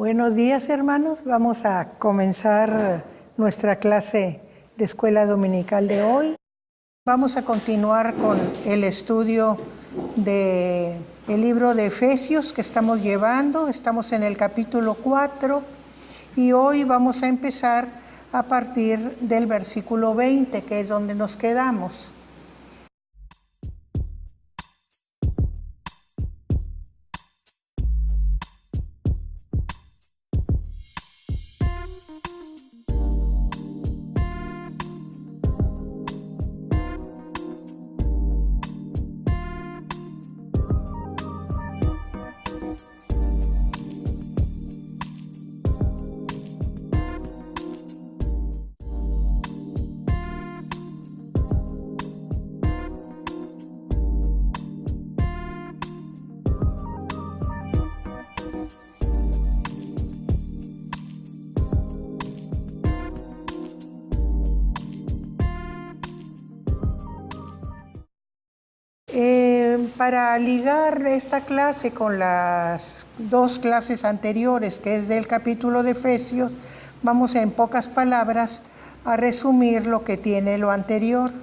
Buenos días, hermanos. Vamos a comenzar nuestra clase de escuela dominical de hoy. Vamos a continuar con el estudio del libro de Efesios que estamos llevando. Estamos en el capítulo 4 y hoy vamos a empezar a partir del versículo 20, que es donde nos quedamos. Para ligar esta clase con las dos clases anteriores, que es del capítulo de Efesios, vamos en pocas palabras a resumir lo que tiene lo anterior.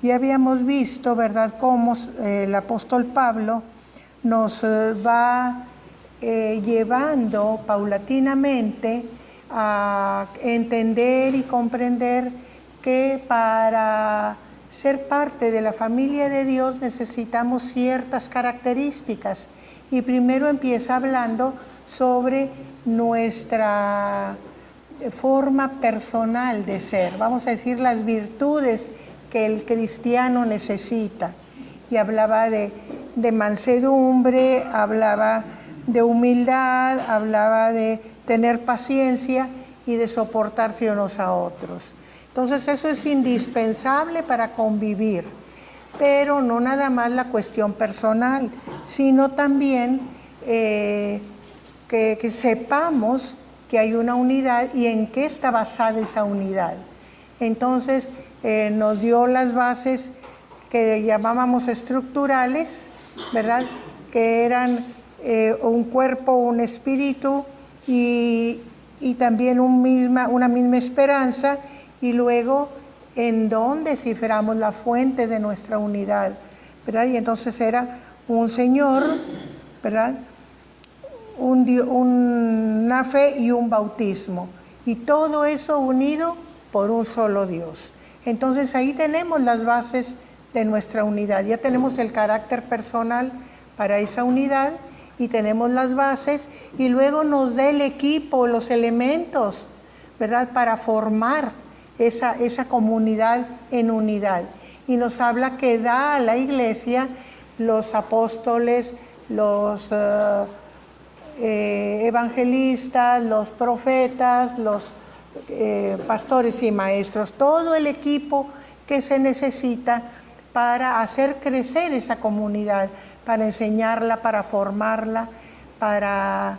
Ya habíamos visto, ¿verdad?, cómo el apóstol Pablo nos va llevando paulatinamente a entender y comprender que para ser parte de la familia de Dios necesitamos ciertas características. Y primero empieza hablando sobre nuestra forma personal de ser, vamos a decir las virtudes que el cristiano necesita. Y hablaba de mansedumbre, hablaba de humildad, hablaba de tener paciencia y de soportarse unos a otros. Entonces eso es indispensable para convivir, pero no nada más la cuestión personal, sino también que sepamos que hay una unidad y en qué está basada esa unidad. Entonces nos dio las bases que llamábamos estructurales, ¿verdad?, que eran un cuerpo, un espíritu y también una misma esperanza. Y luego, ¿en dónde ciframos la fuente de nuestra unidad? ¿Verdad? Y entonces era un Señor, ¿verdad?, una fe y un bautismo. Y todo eso unido por un solo Dios. Entonces ahí tenemos las bases de nuestra unidad. Ya tenemos el carácter personal para esa unidad y tenemos las bases. Y luego nos da el equipo, los elementos, ¿verdad?, para formar esa comunidad en unidad. Y nos habla que da a la iglesia los apóstoles, los evangelistas, los profetas, los pastores y maestros, todo el equipo que se necesita para hacer crecer esa comunidad, para enseñarla, para formarla, para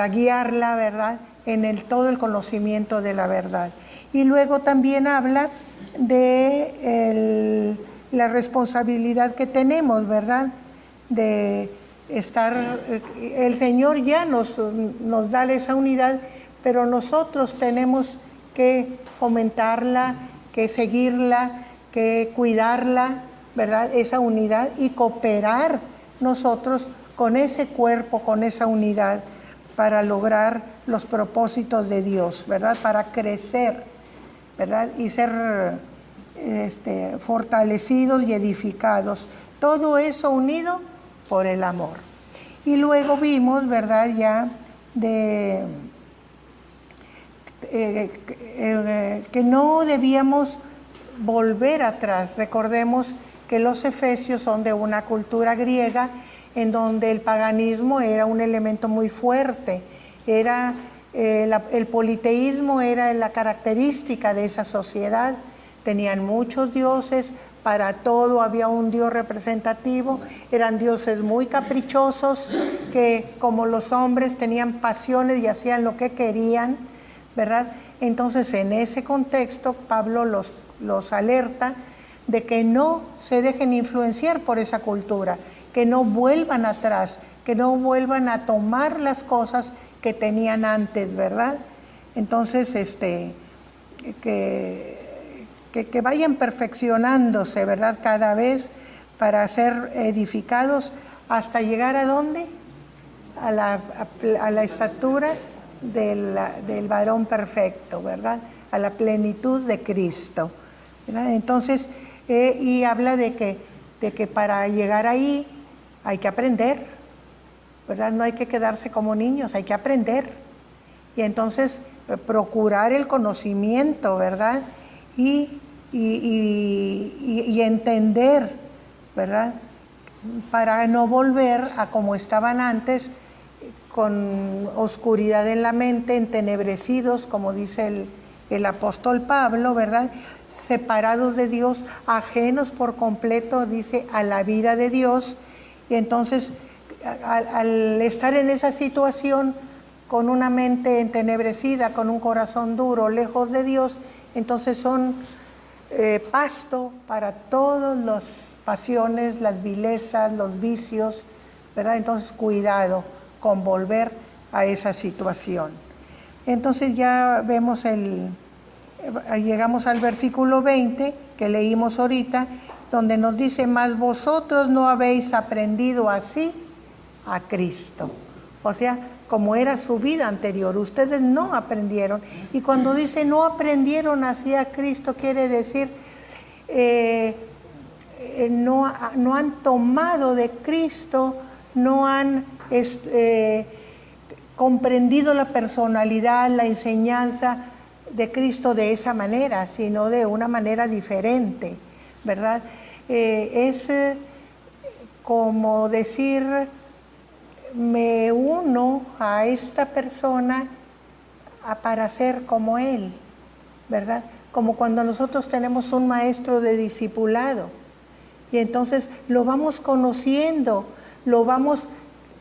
guiarla, ¿verdad?, en todo el conocimiento de la verdad. Y luego también habla de la responsabilidad que tenemos, ¿verdad?, de estar, el Señor ya nos da esa unidad, pero nosotros tenemos que fomentarla, que seguirla, que cuidarla, ¿verdad?, esa unidad, y cooperar nosotros con ese cuerpo, con esa unidad, para lograr los propósitos de Dios, ¿verdad?, para crecer, ¿verdad?, y ser fortalecidos y edificados. Todo eso unido por el amor. Y luego vimos, ¿verdad?, ya que no debíamos volver atrás. Recordemos que los efesios son de una cultura griega en donde el paganismo era un elemento muy fuerte. El politeísmo era la característica de esa sociedad. Tenían muchos dioses, para todo había un dios representativo, eran dioses muy caprichosos que, como los hombres, tenían pasiones y hacían lo que querían, ¿verdad? Entonces, en ese contexto, Pablo los alerta de que no se dejen influenciar por esa cultura, que no vuelvan atrás, que no vuelvan a tomar las cosas que tenían antes, ¿verdad? Entonces, que vayan perfeccionándose, ¿verdad? Cada vez para ser edificados hasta llegar ¿a dónde? A la estatura del varón perfecto, ¿verdad? A la plenitud de Cristo, ¿verdad? Entonces, y habla de que para llegar ahí hay que aprender, ¿verdad? No hay que quedarse como niños, hay que aprender. Y entonces procurar el conocimiento, ¿verdad? Y entender, ¿verdad? Para no volver a como estaban antes, con oscuridad en la mente, entenebrecidos, como dice el apóstol Pablo, ¿verdad? Separados de Dios, ajenos por completo, dice, a la vida de Dios. Y entonces, al estar en esa situación, con una mente entenebrecida, con un corazón duro, lejos de Dios, entonces son pasto para todas las pasiones, las vilezas, los vicios, ¿verdad? Entonces, cuidado con volver a esa situación. Entonces ya vemos llegamos al versículo 20 que leímos ahorita, donde nos dice, mas vosotros no habéis aprendido así a Cristo. O sea, como era su vida anterior, ustedes no aprendieron. Y cuando dice no aprendieron así a Cristo, quiere decir no han tomado de Cristo, no han comprendido la personalidad, la enseñanza de Cristo de esa manera, sino de una manera diferente, ¿verdad? Es como decir, me uno a esta persona para ser como él, ¿verdad? Como cuando nosotros tenemos un maestro de discipulado y entonces lo vamos conociendo, lo vamos,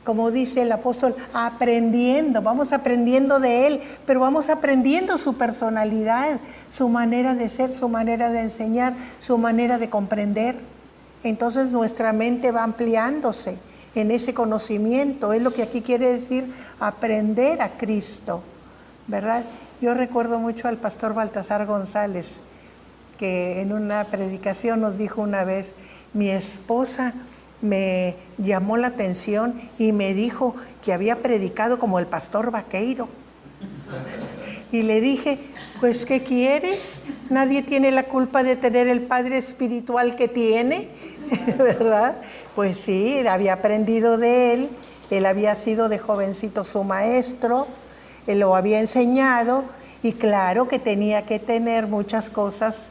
como dice el apóstol, aprendiendo, vamos aprendiendo de él, pero vamos aprendiendo su personalidad, su manera de ser, su manera de enseñar, su manera de comprender. Entonces nuestra mente va ampliándose en ese conocimiento, es lo que aquí quiere decir aprender a Cristo, ¿verdad? Yo recuerdo mucho al pastor Baltasar González, que en una predicación nos dijo una vez, mi esposa me llamó la atención y me dijo que había predicado como el pastor Vaqueiro. Y le dije, pues, ¿qué quieres? Nadie tiene la culpa de tener el padre espiritual que tiene, ¿verdad? Pues sí, había aprendido de él había sido de jovencito su maestro, él lo había enseñado y claro que tenía que tener muchas cosas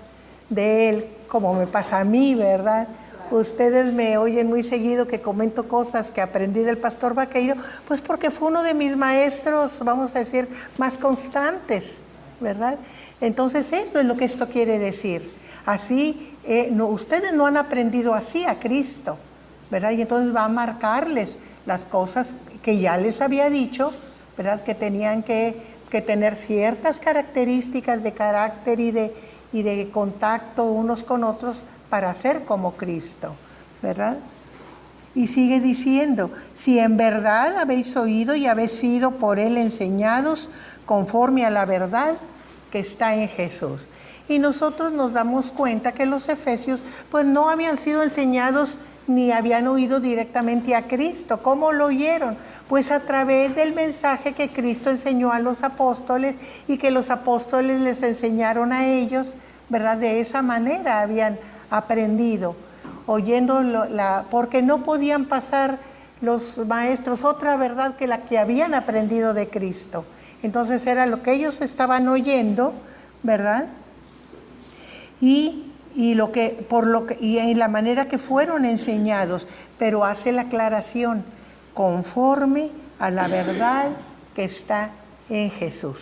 de él, como me pasa a mí, ¿verdad? Ustedes me oyen muy seguido que comento cosas que aprendí del pastor Vaqueiro, pues porque fue uno de mis maestros, vamos a decir, más constantes, ¿verdad? Entonces eso es lo que esto quiere decir. Así, ustedes no han aprendido así a Cristo, ¿verdad? Y entonces va a marcarles las cosas que ya les había dicho, ¿verdad? Que tenían que tener ciertas características de carácter y de contacto unos con otros para ser como Cristo, ¿verdad? Y sigue diciendo, si en verdad habéis oído y habéis sido por él enseñados conforme a la verdad que está en Jesús. Y nosotros nos damos cuenta que los efesios pues no habían sido enseñados ni habían oído directamente a Cristo. ¿Cómo lo oyeron? Pues a través del mensaje que Cristo enseñó a los apóstoles y que los apóstoles les enseñaron a ellos, ¿verdad? De esa manera habían aprendido, oyendo porque no podían pasar los maestros otra verdad que la que habían aprendido de Cristo. Entonces era lo que ellos estaban oyendo, ¿verdad? Y en la manera que fueron enseñados, pero hace la aclaración, conforme a la verdad que está en Jesús.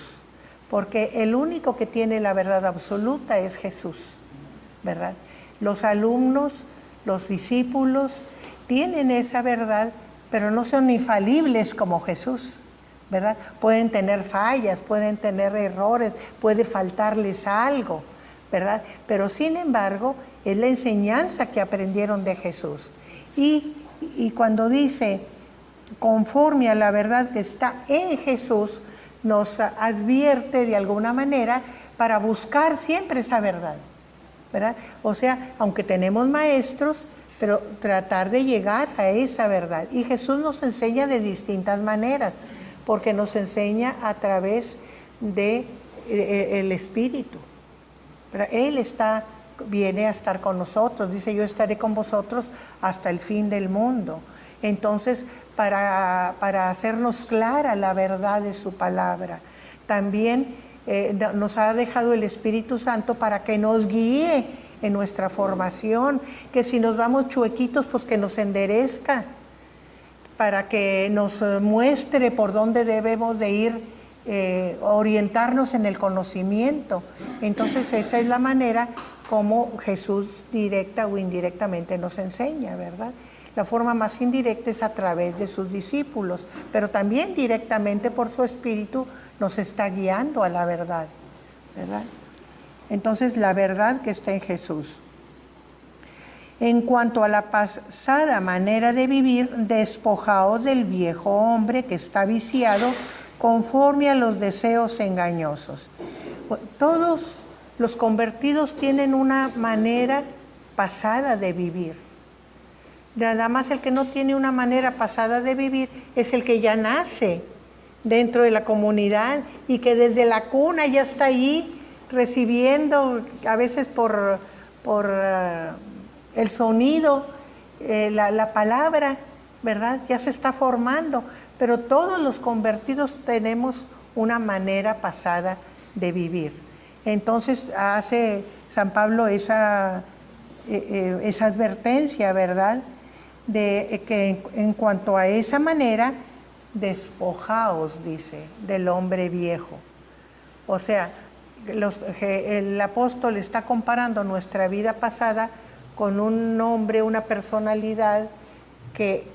Porque el único que tiene la verdad absoluta es Jesús, ¿verdad? Los alumnos, los discípulos, tienen esa verdad, pero no son infalibles como Jesús, ¿verdad? Pueden tener fallas, pueden tener errores, puede faltarles algo, ¿verdad? Pero sin embargo, es la enseñanza que aprendieron de Jesús. Y cuando dice, conforme a la verdad que está en Jesús, nos advierte de alguna manera para buscar siempre esa verdad, ¿verdad? O sea, aunque tenemos maestros, pero tratar de llegar a esa verdad. Y Jesús nos enseña de distintas maneras, porque nos enseña a través de el Espíritu, ¿verdad? Él viene a estar con nosotros, dice: yo estaré con vosotros hasta el fin del mundo. Entonces, para hacernos clara la verdad de su palabra, también nos ha dejado el Espíritu Santo para que nos guíe en nuestra formación, que si nos vamos chuequitos, pues que nos enderezca, para que nos muestre por dónde debemos de ir, orientarnos en el conocimiento. Entonces esa es la manera como Jesús directa o indirectamente nos enseña, ¿verdad? La forma más indirecta es a través de sus discípulos, pero también directamente por su Espíritu nos está guiando a la verdad, ¿verdad? Entonces, la verdad que está en Jesús. En cuanto a la pasada manera de vivir, despojaos del viejo hombre que está viciado conforme a los deseos engañosos. Todos los convertidos tienen una manera pasada de vivir. Nada más el que no tiene una manera pasada de vivir es el que ya nace dentro de la comunidad y que desde la cuna ya está ahí recibiendo, a veces por el sonido, la palabra, ¿verdad? Ya se está formando, pero todos los convertidos tenemos una manera pasada de vivir. Entonces hace San Pablo esa advertencia, ¿verdad? De que en cuanto a esa manera, despojaos, dice, del hombre viejo. O sea, el apóstol está comparando nuestra vida pasada con un hombre, una personalidad que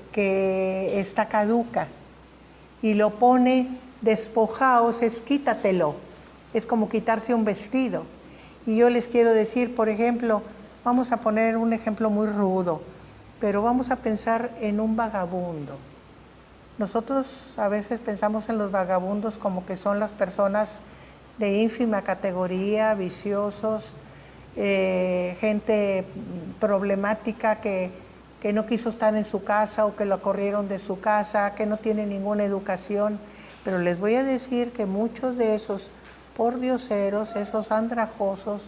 está caduca, y lo pone: despojaos, es quítatelo, es como quitarse un vestido. Y yo les quiero decir, por ejemplo, vamos a poner un ejemplo muy rudo, pero vamos a pensar en un vagabundo. Nosotros a veces pensamos en los vagabundos como que son las personas de ínfima categoría, viciosos, gente problemática que no quiso estar en su casa o que lo corrieron de su casa, que no tiene ninguna educación. Pero les voy a decir que muchos de esos pordioseros, esos andrajosos,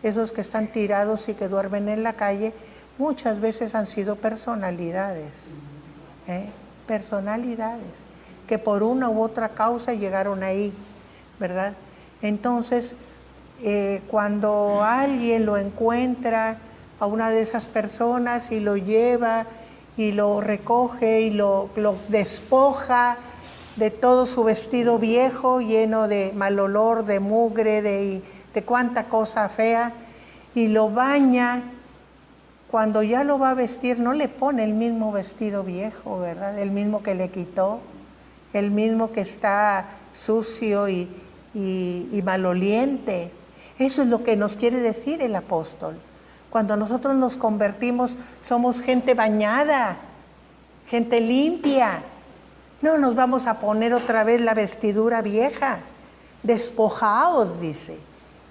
esos que están tirados y que duermen en la calle, muchas veces han sido personalidades, personalidades que por una u otra causa llegaron ahí, ¿verdad? Entonces, cuando alguien lo encuentra a una de esas personas y lo lleva y lo recoge y lo despoja de todo su vestido viejo lleno de mal olor, de mugre, de cuánta cosa fea, y lo baña, cuando ya lo va a vestir no le pone el mismo vestido viejo, ¿verdad? El mismo que le quitó, el mismo que está sucio y maloliente. Eso es lo que nos quiere decir el apóstol. Cuando nosotros nos convertimos, somos gente bañada, gente limpia. No nos vamos a poner otra vez la vestidura vieja. Despojaos, dice.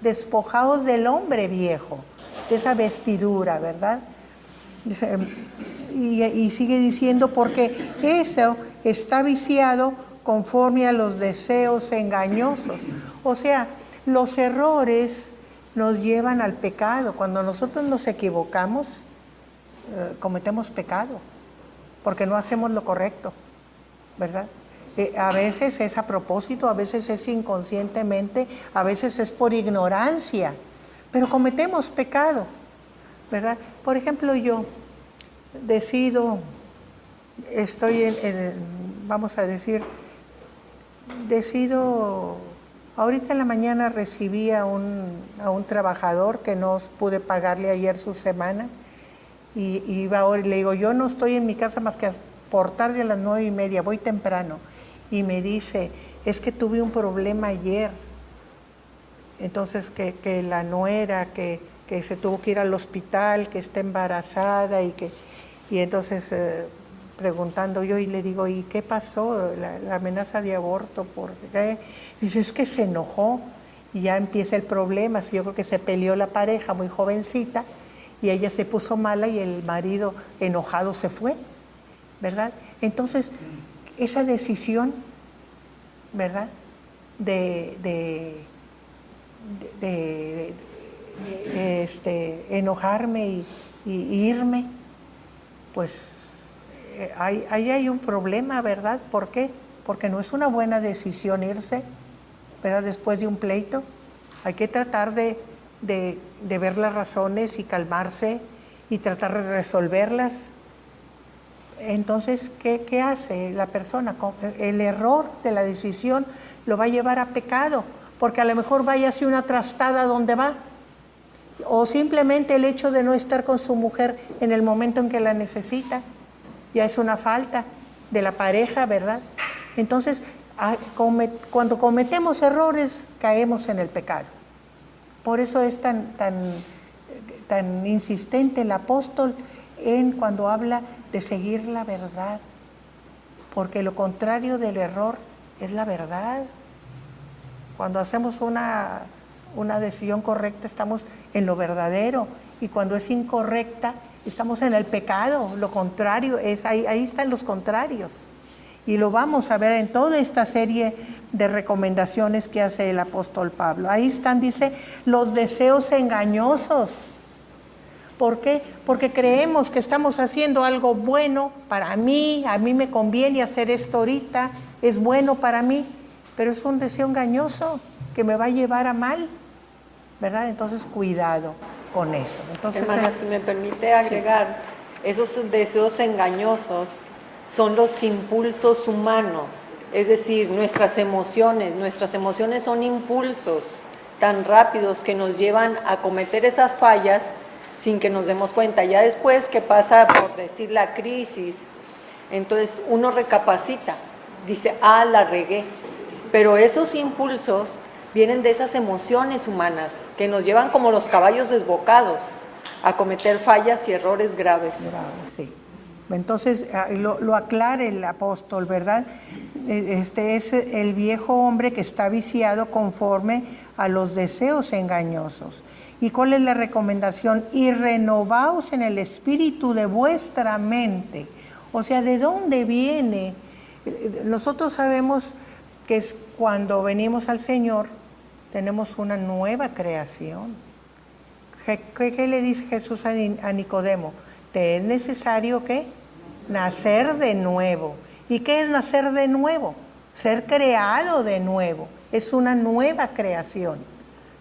Despojaos del hombre viejo, de esa vestidura, ¿verdad? Dice, y sigue diciendo, porque eso está viciado conforme a los deseos engañosos. O sea, los errores nos llevan al pecado. Cuando nosotros nos equivocamos, cometemos pecado, porque no hacemos lo correcto, ¿verdad? A veces es a propósito, a veces es inconscientemente, a veces es por ignorancia, pero cometemos pecado, ¿verdad? Por ejemplo, yo decido, vamos a decir, ahorita en la mañana recibí a un trabajador que no pude pagarle ayer su semana, y iba ahora y le digo: yo no estoy en mi casa más que por tarde a las 9:30, voy temprano. Y me dice: es que tuve un problema ayer. Entonces que la nuera, que se tuvo que ir al hospital, que está embarazada, y entonces preguntando yo y le digo, ¿y qué pasó? La amenaza de aborto, ¿por qué? Dice, es que se enojó y ya empieza el problema. Yo creo que se peleó la pareja muy jovencita y ella se puso mala y el marido enojado se fue, ¿verdad? Entonces, esa decisión, ¿verdad? De enojarme y irme, pues ahí hay un problema, ¿verdad? ¿Por qué? Porque no es una buena decisión irse, ¿verdad? Después de un pleito. Hay que tratar de ver las razones y calmarse y tratar de resolverlas. Entonces, ¿qué hace la persona? El error de la decisión lo va a llevar a pecado, porque a lo mejor vaya hacia una trastada donde va, o simplemente el hecho de no estar con su mujer en el momento en que la necesita, ya es una falta de la pareja, ¿verdad? Entonces, cuando cometemos errores, caemos en el pecado. Por eso es tan insistente el apóstol cuando habla de seguir la verdad, porque lo contrario del error es la verdad. Cuando hacemos una decisión correcta, estamos en lo verdadero, y cuando es incorrecta, estamos en el pecado. Lo contrario, ahí están los contrarios. Y lo vamos a ver en toda esta serie de recomendaciones que hace el apóstol Pablo. Ahí están, dice, los deseos engañosos. ¿Por qué? Porque creemos que estamos haciendo algo bueno para mí, a mí me conviene hacer esto ahorita, es bueno para mí, pero es un deseo engañoso que me va a llevar a mal, ¿verdad? Entonces, cuidado con eso. Entonces, hermana, si me permite agregar, sí, esos deseos engañosos son los impulsos humanos, es decir, nuestras emociones son impulsos tan rápidos que nos llevan a cometer esas fallas sin que nos demos cuenta. Ya después que pasa, por decir, la crisis, entonces uno recapacita, dice, la regué. Pero esos impulsos vienen de esas emociones humanas que nos llevan como los caballos desbocados a cometer fallas y errores graves. Sí. Entonces, lo aclara el apóstol, ¿verdad? Este es el viejo hombre que está viciado conforme a los deseos engañosos. ¿Y cuál es la recomendación? Y renovaos en el espíritu de vuestra mente. O sea, ¿de dónde viene? Nosotros sabemos que es cuando venimos al Señor, tenemos una nueva creación. ¿Qué le dice Jesús a Nicodemo? Te es necesario, ¿qué? Nacer de nuevo. ¿Y qué es nacer de nuevo? Ser creado de nuevo. Es una nueva creación,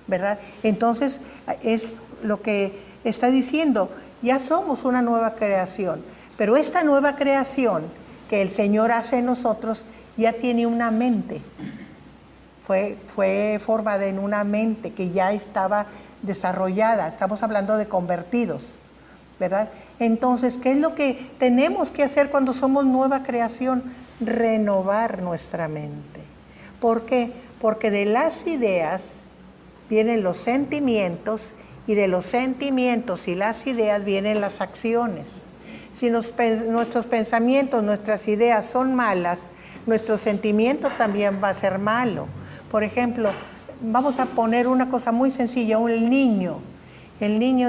¿verdad? Entonces, es lo que está diciendo. Ya somos una nueva creación. Pero esta nueva creación que el Señor hace en nosotros ya tiene una mente. Fue formada en una mente que ya estaba desarrollada. Estamos hablando de convertidos, ¿verdad? Entonces, ¿qué es lo que tenemos que hacer cuando somos nueva creación? Renovar nuestra mente. ¿Por qué? Porque de las ideas vienen los sentimientos, y de los sentimientos y las ideas vienen las acciones. Si nuestros pensamientos, nuestras ideas son malas, nuestro sentimiento también va a ser malo. Por ejemplo, vamos a poner una cosa muy sencilla, el niño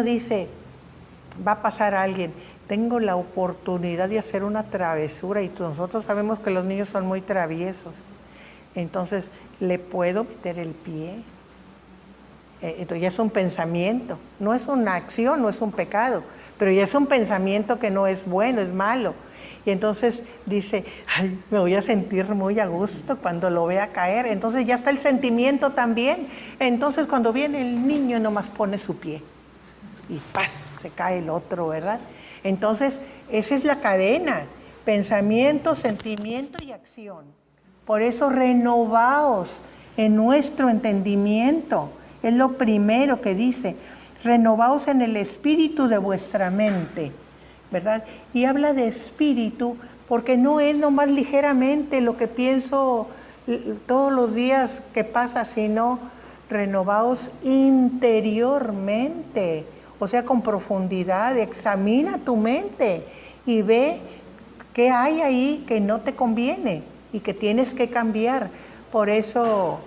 dice, va a pasar a alguien, tengo la oportunidad de hacer una travesura, y nosotros sabemos que los niños son muy traviesos, entonces, ¿le puedo meter el pie? Entonces ya es un pensamiento, no es una acción, no es un pecado, pero ya es un pensamiento que no es bueno, es malo. Y entonces dice, ay, me voy a sentir muy a gusto cuando lo vea caer. Entonces ya está el sentimiento también. Entonces cuando viene el niño nomás pone su pie y ¡paz! Se cae el otro, ¿verdad? Entonces esa es la cadena, pensamiento, sentimiento y acción. Por eso renovaos en nuestro entendimiento. Es lo primero que dice, renovaos en el espíritu de vuestra mente, ¿verdad? Y habla de espíritu porque no es nomás ligeramente lo que pienso todos los días que pasa, sino renovaos interiormente, o sea, con profundidad. Examina tu mente y ve ¿Qué hay ahí que no te conviene y que tienes que cambiar? Por eso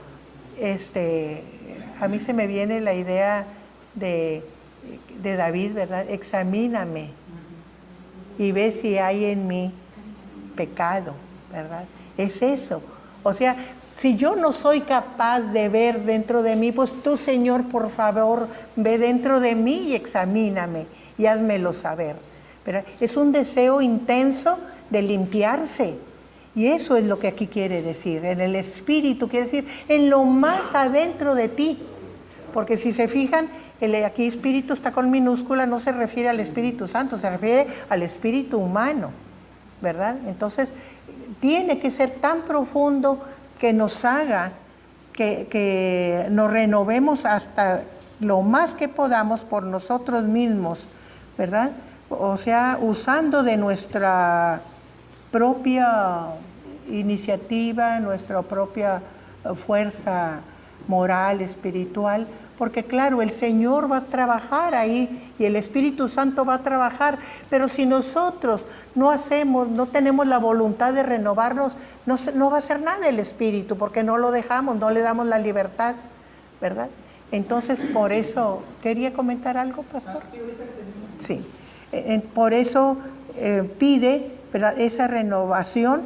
a mí se me viene la idea de David, ¿verdad? Examíname y ve si hay en mí pecado, ¿verdad? Es eso. O sea, si yo no soy capaz de ver dentro de mí, pues tú, Señor, por favor, ve dentro de mí y examíname y házmelo saber, ¿verdad? Es un deseo intenso de limpiarse. Y eso es lo que aquí quiere decir, en el espíritu, quiere decir en lo más adentro de ti. Porque si se fijan, aquí espíritu está con minúscula, no se refiere al Espíritu Santo, se refiere al espíritu humano, ¿verdad? Entonces, tiene que ser tan profundo que nos haga que nos renovemos hasta lo más que podamos por nosotros mismos, ¿verdad? O sea, usando de nuestra propia iniciativa, nuestra propia fuerza moral, espiritual, porque claro, el Señor va a trabajar ahí y el Espíritu Santo va a trabajar, pero si nosotros no tenemos la voluntad de renovarnos, no va a hacer nada el Espíritu, porque no lo dejamos, no le damos la libertad, ¿verdad? Entonces, por eso, ¿quería comentar algo, pastor? Sí, ahorita que termino. Sí, por eso pide, ¿verdad?, esa renovación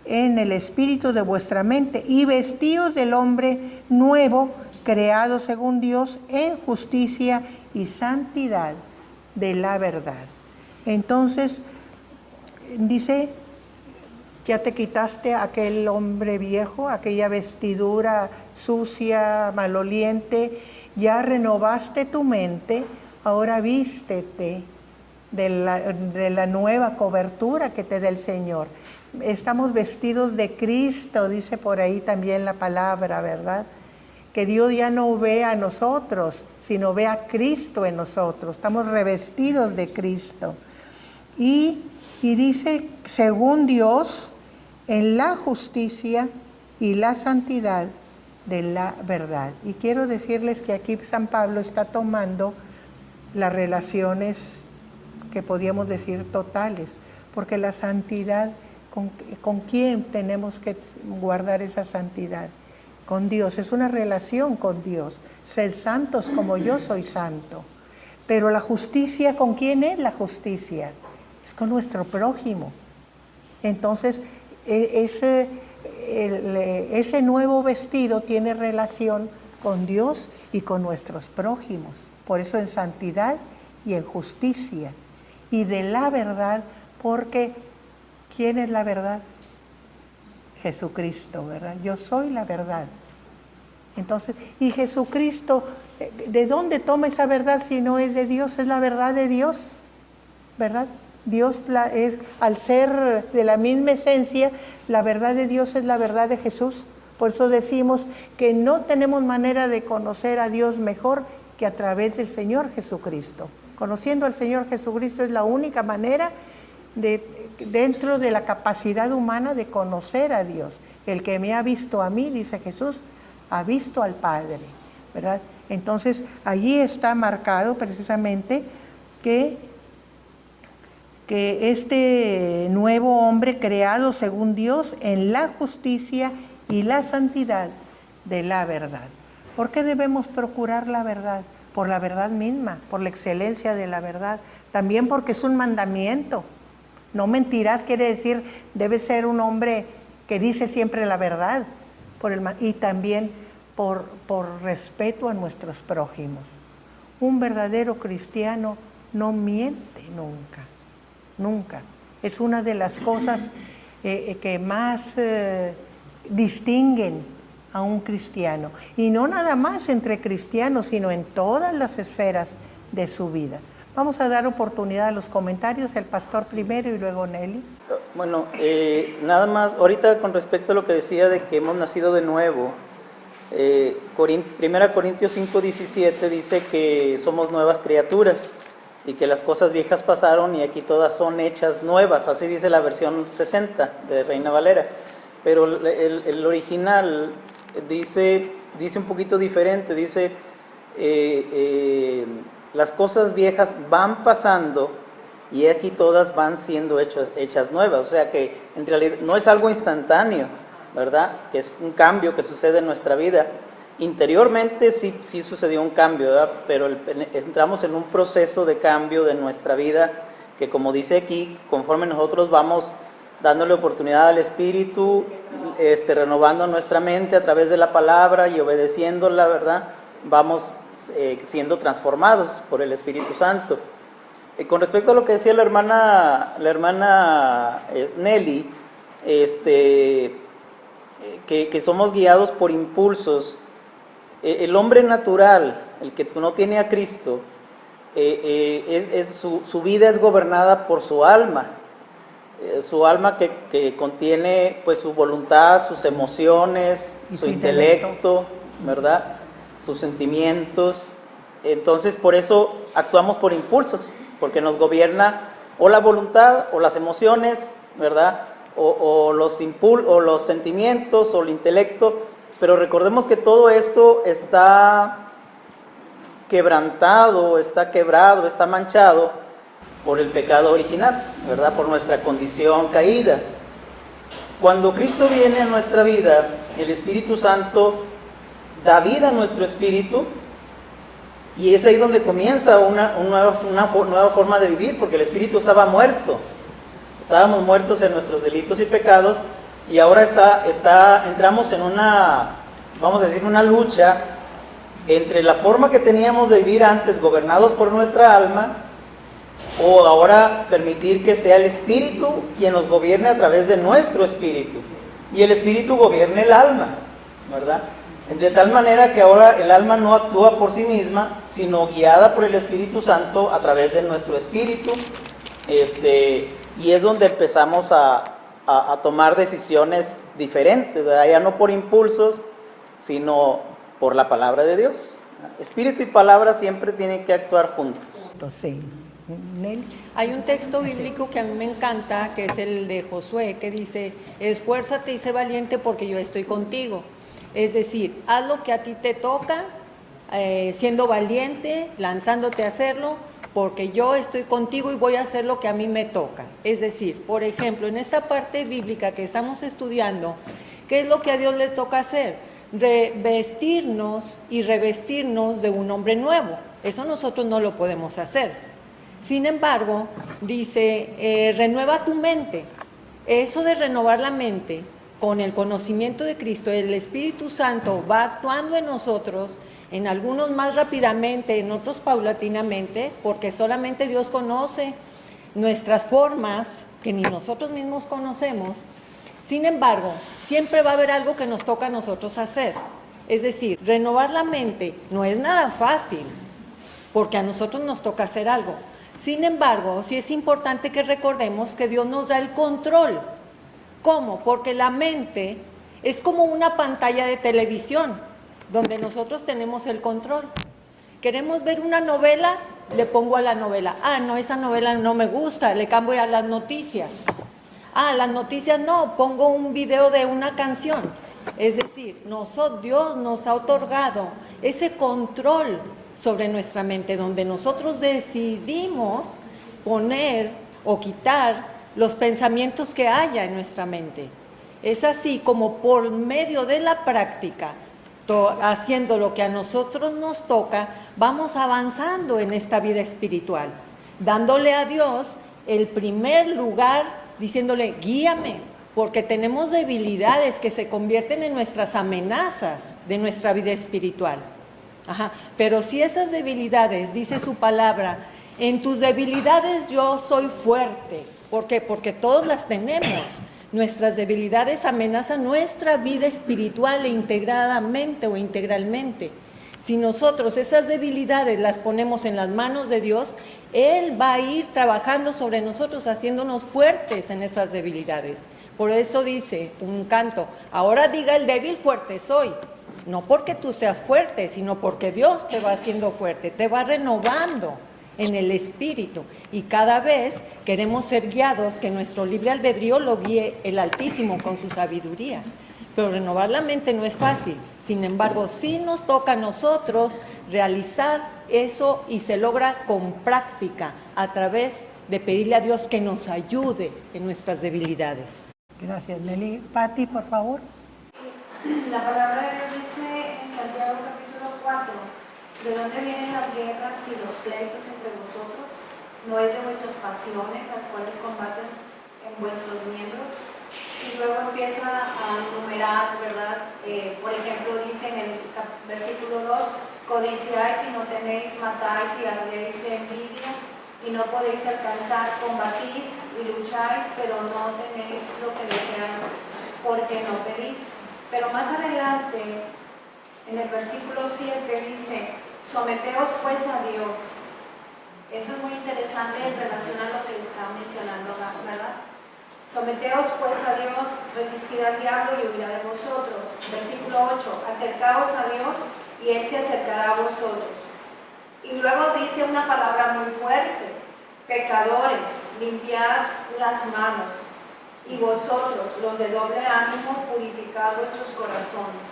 en el espíritu de vuestra mente y vestíos del hombre nuevo, creado según Dios en justicia y santidad de la verdad. Entonces, dice, ya te quitaste aquel hombre viejo, aquella vestidura sucia, maloliente, ya renovaste tu mente, ahora vístete de la nueva cobertura que te da el Señor. Estamos vestidos de Cristo, dice por ahí también la palabra, ¿verdad? Que Dios ya no ve a nosotros, sino ve a Cristo en nosotros. Estamos revestidos de Cristo. Y dice, según Dios, en la justicia y la santidad de la verdad. Y quiero decirles que aquí San Pablo está tomando las relaciones que podríamos decir totales, porque la santidad, ¿con quién tenemos que guardar esa santidad? Con Dios, es una relación con Dios. Ser santos como yo soy santo. Pero la justicia, ¿con quién es la justicia? Es con nuestro prójimo. Entonces, ese nuevo vestido tiene relación con Dios y con nuestros prójimos. Por eso en santidad y en justicia. Y de la verdad, porque ¿quién es la verdad? Jesucristo, ¿verdad? Yo soy la verdad. Entonces, y Jesucristo, ¿de dónde toma esa verdad si no es de Dios? Es la verdad de Dios, ¿verdad? Dios al ser de la misma esencia, la verdad de Dios es la verdad de Jesús. Por eso decimos que no tenemos manera de conocer a Dios mejor que a través del Señor Jesucristo. Conociendo al Señor Jesucristo es la única manera dentro de la capacidad humana de conocer a Dios. El que me ha visto a mí, dice Jesús, ha visto al Padre, ¿verdad? Entonces, allí está marcado precisamente que este nuevo hombre creado según Dios en la justicia y la santidad de la verdad. ¿Por qué debemos procurar la verdad? Por la verdad misma, por la excelencia de la verdad. También porque es un mandamiento. No mentirás quiere decir, debe ser un hombre que dice siempre la verdad. Y también por respeto a nuestros prójimos. Un verdadero cristiano no miente nunca, nunca. Es una de las cosas que más distinguen a un cristiano. Y no nada más entre cristianos, sino en todas las esferas de su vida. Vamos a dar oportunidad a los comentarios, el pastor primero y luego Nelly. Bueno, nada más, ahorita con respecto a lo que decía de que hemos nacido de nuevo, 1 Corintios 5:17 dice que somos nuevas criaturas y que las cosas viejas pasaron y aquí todas son hechas nuevas, así dice la versión 60 de Reina Valera, pero el original dice un poquito diferente, dice las cosas viejas van pasando y aquí todas van siendo hechas nuevas. O sea que en realidad no es algo instantáneo, ¿verdad? Que es un cambio que sucede en nuestra vida. Interiormente sí sucedió un cambio, ¿verdad? Pero entramos en un proceso de cambio de nuestra vida que, como dice aquí, conforme nosotros vamos dándole oportunidad al Espíritu, renovando nuestra mente a través de la palabra y obedeciéndola, ¿verdad? Vamos siendo transformados por el Espíritu Santo. Con respecto a lo que decía la hermana Nelly, que somos guiados por impulsos. El hombre natural, el que no tiene a Cristo, su vida es gobernada por su alma que contiene pues su voluntad, sus emociones, su intelecto, ¿verdad? Sus sentimientos. Entonces por eso actuamos por impulsos, porque nos gobierna o la voluntad o las emociones, ¿verdad? O los sentimientos o el intelecto. Pero recordemos que todo esto está quebrantado, está quebrado, está manchado por el pecado original, ¿verdad? Por nuestra condición caída. Cuando Cristo viene a nuestra vida, el Espíritu Santo da vida a nuestro espíritu, y es ahí donde comienza una nueva forma de vivir, porque el espíritu estaba muerto. Estábamos muertos en nuestros delitos y pecados, y ahora entramos en vamos a decir, una lucha entre la forma que teníamos de vivir antes, gobernados por nuestra alma, o ahora permitir que sea el Espíritu quien nos gobierne a través de nuestro espíritu, y el Espíritu gobierne el alma, ¿verdad? De tal manera que ahora el alma no actúa por sí misma, sino guiada por el Espíritu Santo a través de nuestro espíritu, y es donde empezamos a tomar decisiones diferentes, ¿verdad? Ya no por impulsos, sino por la palabra de Dios. Espíritu y palabra siempre tienen que actuar juntos. Sí. Nelly. Hay un texto bíblico que a mí me encanta, que es el de Josué, que dice: esfuérzate y sé valiente porque yo estoy contigo. Es decir, haz lo que a ti te toca, siendo valiente, lanzándote a hacerlo, porque yo estoy contigo y voy a hacer lo que a mí me toca. Es decir, por ejemplo, en esta parte bíblica que estamos estudiando, ¿qué es lo que a Dios le toca hacer? Vestirnos y revestirnos de un hombre nuevo. Eso nosotros no lo podemos hacer. Sin embargo, dice, renueva tu mente. Eso de renovar la mente con el conocimiento de Cristo, el Espíritu Santo va actuando en nosotros, en algunos más rápidamente, en otros paulatinamente, porque solamente Dios conoce nuestras formas que ni nosotros mismos conocemos. Sin embargo, siempre va a haber algo que nos toca a nosotros hacer. Es decir, renovar la mente no es nada fácil, porque a nosotros nos toca hacer algo. Sin embargo, sí es importante que recordemos que Dios nos da el control. ¿Cómo? Porque la mente es como una pantalla de televisión, donde nosotros tenemos el control. Queremos ver una novela, le pongo a la novela. Ah, no, esa novela no me gusta, le cambio a las noticias. Ah, las noticias no, pongo un video de una canción. Es decir, Dios nos ha otorgado ese control sobre nuestra mente, donde nosotros decidimos poner o quitar los pensamientos que haya en nuestra mente. Es así como por medio de la práctica, haciendo lo que a nosotros nos toca, vamos avanzando en esta vida espiritual, dándole a Dios el primer lugar, diciéndole, guíame, porque tenemos debilidades que se convierten en nuestras amenazas de nuestra vida espiritual. Pero si esas debilidades, dice su palabra, en tus debilidades yo soy fuerte. ¿Por qué? Porque todos las tenemos. Nuestras debilidades amenazan nuestra vida espiritual integradamente o integralmente. Si nosotros esas debilidades las ponemos en las manos de Dios, Él va a ir trabajando sobre nosotros, haciéndonos fuertes en esas debilidades. Por eso dice un canto, ahora diga el débil, fuerte soy. No porque tú seas fuerte, sino porque Dios te va haciendo fuerte, te va renovando en el espíritu, y cada vez queremos ser guiados, que nuestro libre albedrío lo guíe el Altísimo con su sabiduría. Pero renovar la mente no es fácil. Sin embargo, sí nos toca a nosotros realizar eso, y se logra con práctica a través de pedirle a Dios que nos ayude en nuestras debilidades. Gracias, Nelly. Patti, por favor. La palabra de Dios dice en Santiago capítulo 4, ¿de dónde vienen las guerras y los pleitos entre vosotros? ¿No es de vuestras pasiones las cuales combaten en vuestros miembros? Y luego empieza a enumerar, ¿verdad? Por ejemplo, dice en el versículo 2, codiciáis y no tenéis, matáis y ardéis de envidia y no podéis alcanzar, combatís y lucháis, pero no tenéis lo que deseáis porque no pedís. Pero más adelante, en el versículo 7 dice, someteos pues a Dios. Esto es muy interesante en relación a lo que está mencionando, ¿verdad? Someteos pues a Dios, resistid al diablo y huirá de vosotros. Versículo 8, acercaos a Dios y Él se acercará a vosotros. Y luego dice una palabra muy fuerte, pecadores, limpiad las manos. Y vosotros, los de doble ánimo, purificad vuestros corazones.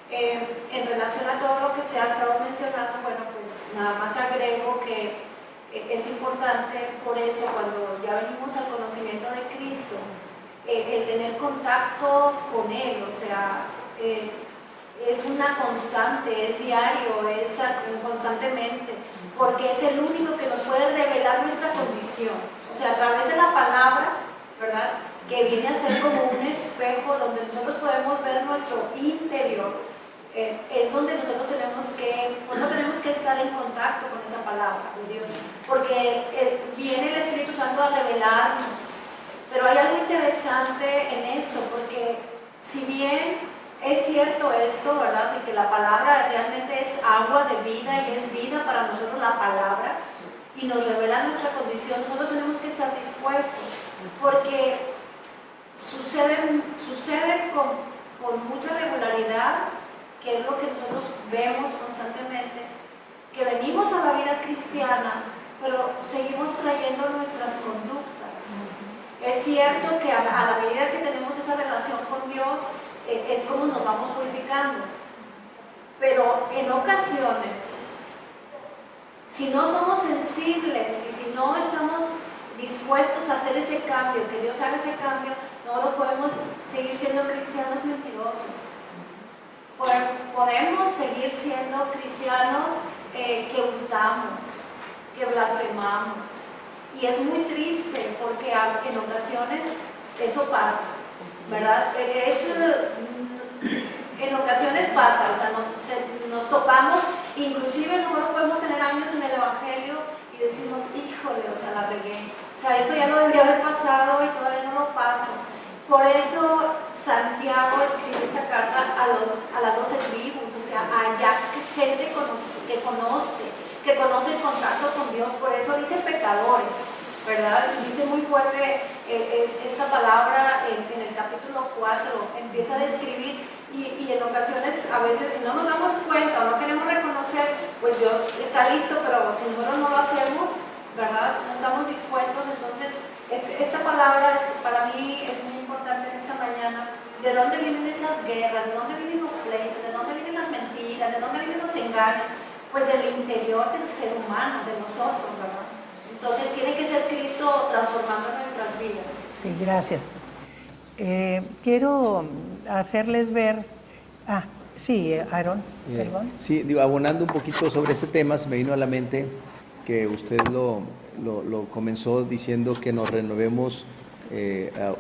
En relación a todo lo que se ha estado mencionando, bueno, pues nada más agrego que es importante por eso, cuando ya venimos al conocimiento de Cristo, el tener contacto con Él, o sea, es una constante, es diario, es constantemente, porque es el único que nos puede revelar nuestra condición, o sea, a través de la palabra, ¿verdad? Que viene a ser como un espejo donde nosotros podemos ver nuestro interior. Es donde nosotros tenemos que estar en contacto con esa palabra de Dios, porque viene el Espíritu Santo a revelarnos. Pero hay algo interesante en esto, porque si bien es cierto esto, ¿verdad?, de que la palabra realmente es agua de vida y es vida para nosotros la palabra, y nos revela nuestra condición, nosotros tenemos que estar dispuestos, porque sucede con mucha regularidad, que es lo que nosotros vemos constantemente, que venimos a la vida cristiana, pero seguimos trayendo nuestras conductas. Es cierto que a la medida que tenemos esa relación con Dios, es como nos vamos purificando, pero en ocasiones, si no somos sensibles y si no estamos dispuestos a hacer ese cambio, que Dios haga ese cambio, no lo podemos seguir siendo cristianos mentirosos. Podemos seguir siendo cristianos que hurtamos, que blasfemamos. Y es muy triste porque en ocasiones eso pasa, ¿verdad? En ocasiones pasa, o sea, nos topamos, inclusive nosotros podemos tener años en el Evangelio y decimos, híjole, o sea, la regué. O sea, eso ya lo debió haber pasado y todavía no lo pasa. Por eso Santiago escribe esta carta a las 12 tribus, o sea, allá gente que conoce el contacto con Dios. Por eso dice pecadores, ¿verdad? Dice muy fuerte esta palabra en el capítulo 4, empieza a describir y en ocasiones, a veces, si no nos damos cuenta o no queremos reconocer, pues Dios está listo, pero si nosotros no lo hacemos, ¿verdad? No estamos dispuestos. Entonces, esta palabra para mí es muy importante en esta mañana. ¿De dónde vienen esas guerras? ¿De dónde vienen los pleitos? ¿De dónde vienen las mentiras? ¿De dónde vienen los engaños? Pues del interior del ser humano, de nosotros, ¿verdad? Entonces tiene que ser Cristo transformando nuestras vidas. Sí, gracias. Quiero hacerles ver... sí, Aaron, perdón. Sí, digo, abonando un poquito sobre este tema, se me vino a la mente que usted lo comenzó diciendo que nos renovemos,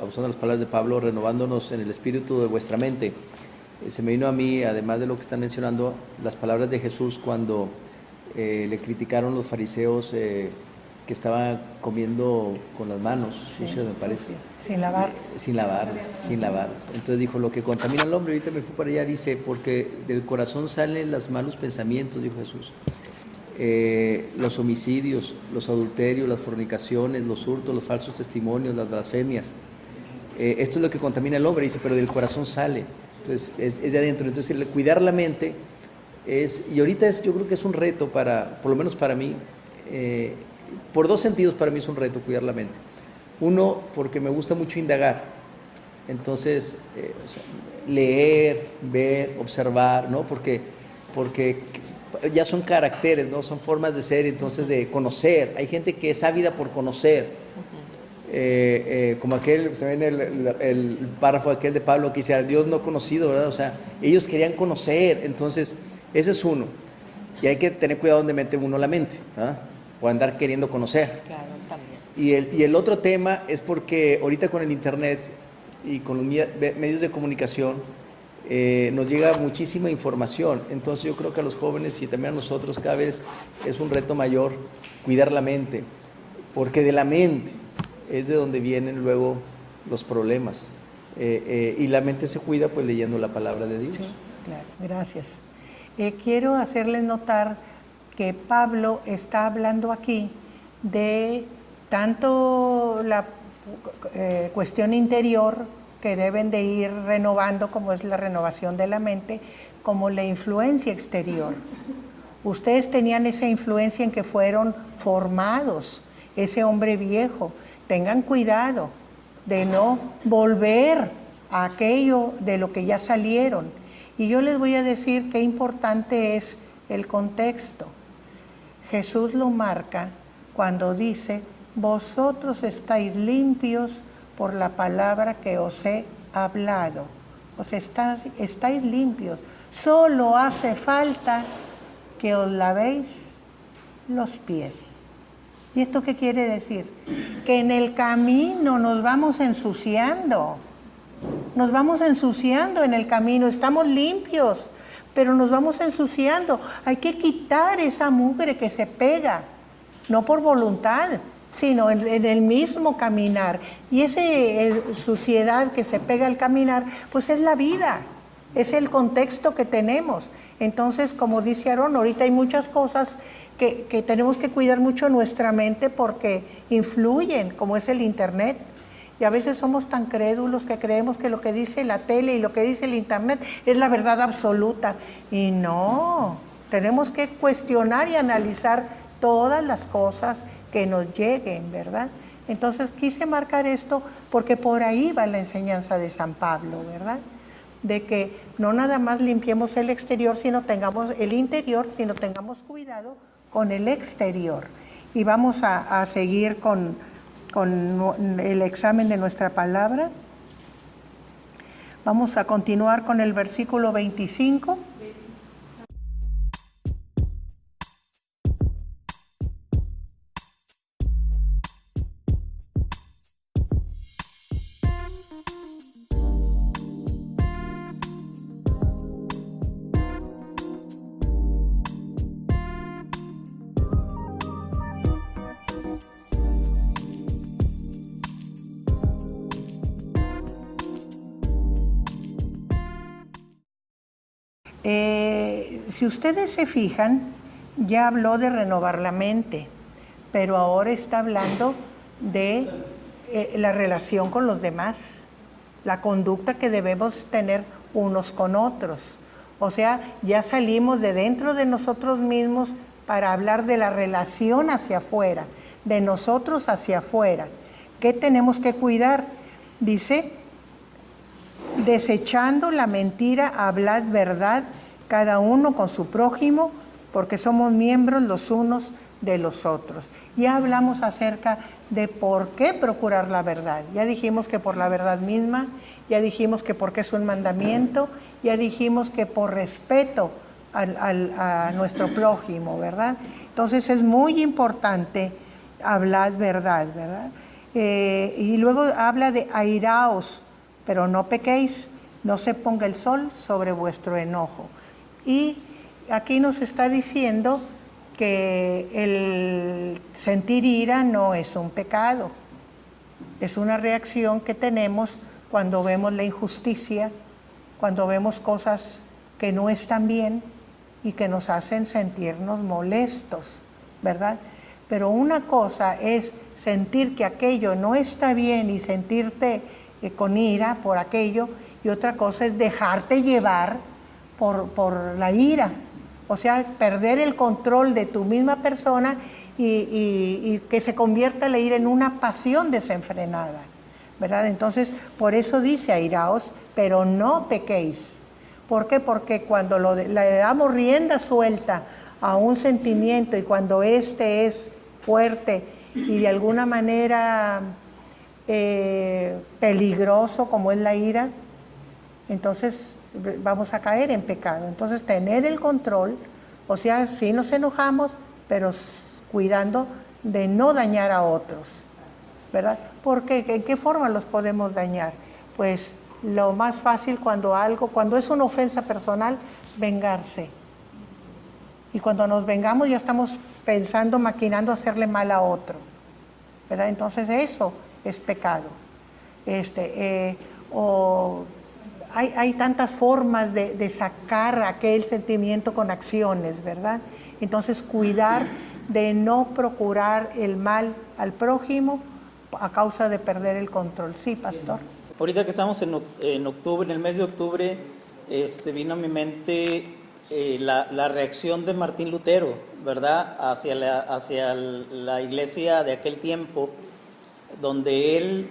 usando las palabras de Pablo, renovándonos en el espíritu de vuestra mente. Se me vino a mí, además de lo que están mencionando, las palabras de Jesús cuando le criticaron los fariseos que estaban comiendo con las manos sucias, me parece. Sin lavar. Sin lavar. Entonces dijo, lo que contamina al hombre, ahorita me fui para allá, dice, porque del corazón salen los malos pensamientos, dijo Jesús. Los homicidios, los adulterios, las fornicaciones, los hurtos, los falsos testimonios, las blasfemias. Esto es lo que contamina al hombre, dice, pero del corazón sale. Entonces, es de adentro. Entonces, el cuidar la mente y ahorita yo creo que es un reto por lo menos para mí, por dos sentidos para mí es un reto cuidar la mente. Uno, porque me gusta mucho indagar. Entonces, o sea, leer, ver, observar, ¿no? Porque ya son caracteres, ¿no? Son formas de ser, entonces de conocer. Hay gente que es ávida por conocer. Como aquel, se ve en el párrafo aquel de Pablo que dice, al Dios no conocido, ¿verdad? O sea, ellos querían conocer, entonces, ese es uno. Y hay que tener cuidado donde mete uno la mente, ¿verdad? Por andar queriendo conocer. Claro, también. Y el otro tema es porque ahorita con el internet y con los medios de comunicación nos llega muchísima información. Entonces yo creo que a los jóvenes y también a nosotros cada vez es un reto mayor cuidar la mente, porque de la mente es de donde vienen luego los problemas. Y la mente se cuida pues leyendo la palabra de Dios. Sí, claro, gracias. Quiero hacerles notar que Pablo está hablando aquí de tanto la cuestión interior que deben de ir renovando, como es la renovación de la mente, como la influencia exterior. Ustedes tenían esa influencia en que fueron formados, ese hombre viejo. Tengan cuidado de no volver a aquello de lo que ya salieron. Y yo les voy a decir qué importante es el contexto. Jesús lo marca cuando dice, vosotros estáis limpios por la palabra que os he hablado. O sea, estáis limpios. Solo hace falta que os lavéis los pies. ¿Y esto qué quiere decir? Que en el camino nos vamos ensuciando. Nos vamos ensuciando en el camino. Estamos limpios, pero nos vamos ensuciando. Hay que quitar esa mugre que se pega, no por voluntad, sino en el mismo caminar. Y esa suciedad que se pega al caminar, pues es la vida, es el contexto que tenemos. Entonces, como dice Aarón, ahorita hay muchas cosas que tenemos que cuidar mucho nuestra mente porque influyen, como es el internet. Y a veces somos tan crédulos que creemos que lo que dice la tele y lo que dice el internet es la verdad absoluta. Y no, tenemos que cuestionar y analizar todas las cosas que nos lleguen, ¿verdad? Entonces quise marcar esto porque por ahí va la enseñanza de San Pablo, ¿verdad? De que no nada más limpiemos el exterior, sino tengamos el interior, sino tengamos cuidado con el exterior. Y vamos a seguir con el examen de nuestra palabra. Vamos a continuar con el versículo 25. Si ustedes se fijan, ya habló de renovar la mente, pero ahora está hablando de la relación con los demás, la conducta que debemos tener unos con otros. O sea, ya salimos de dentro de nosotros mismos para hablar de la relación hacia afuera, de nosotros hacia afuera. ¿Qué tenemos que cuidar? Dice, desechando la mentira, hablad verdad, cada uno con su prójimo, porque somos miembros los unos de los otros. Ya hablamos acerca de por qué procurar la verdad. Ya dijimos que por la verdad misma, ya dijimos que porque es un mandamiento, ya dijimos que por respeto a nuestro prójimo, ¿verdad? Entonces es muy importante hablar verdad, ¿verdad? Y luego habla de airaos, pero no pequéis, no se ponga el sol sobre vuestro enojo. Y aquí nos está diciendo que el sentir ira no es un pecado, es una reacción que tenemos cuando vemos la injusticia, cuando vemos cosas que no están bien y que nos hacen sentirnos molestos, ¿verdad? Pero una cosa es sentir que aquello no está bien y sentirte con ira por aquello, y otra cosa es dejarte llevar por la ira, o sea, perder el control de tu misma persona y que se convierta la ira en una pasión desenfrenada, ¿verdad? Entonces, por eso dice airaos, pero no pequéis. ¿Por qué? Porque cuando le damos rienda suelta a un sentimiento y cuando este es fuerte y de alguna manera peligroso como es la ira, entonces vamos a caer en pecado. Entonces tener el control, o sea, sí nos enojamos, pero cuidando de no dañar a otros, ¿verdad? Porque ¿en qué forma los podemos dañar? Pues lo más fácil cuando es una ofensa personal, vengarse. Y cuando nos vengamos ya estamos pensando, maquinando hacerle mal a otro, ¿verdad? Entonces eso es pecado. Hay tantas formas de sacar aquel sentimiento con acciones, ¿verdad? Entonces cuidar de no procurar el mal al prójimo a causa de perder el control. Sí, pastor. Ahorita que estamos en octubre, en el mes de octubre, vino a mi mente la reacción de Martín Lutero, ¿verdad? Hacia la iglesia de aquel tiempo, donde él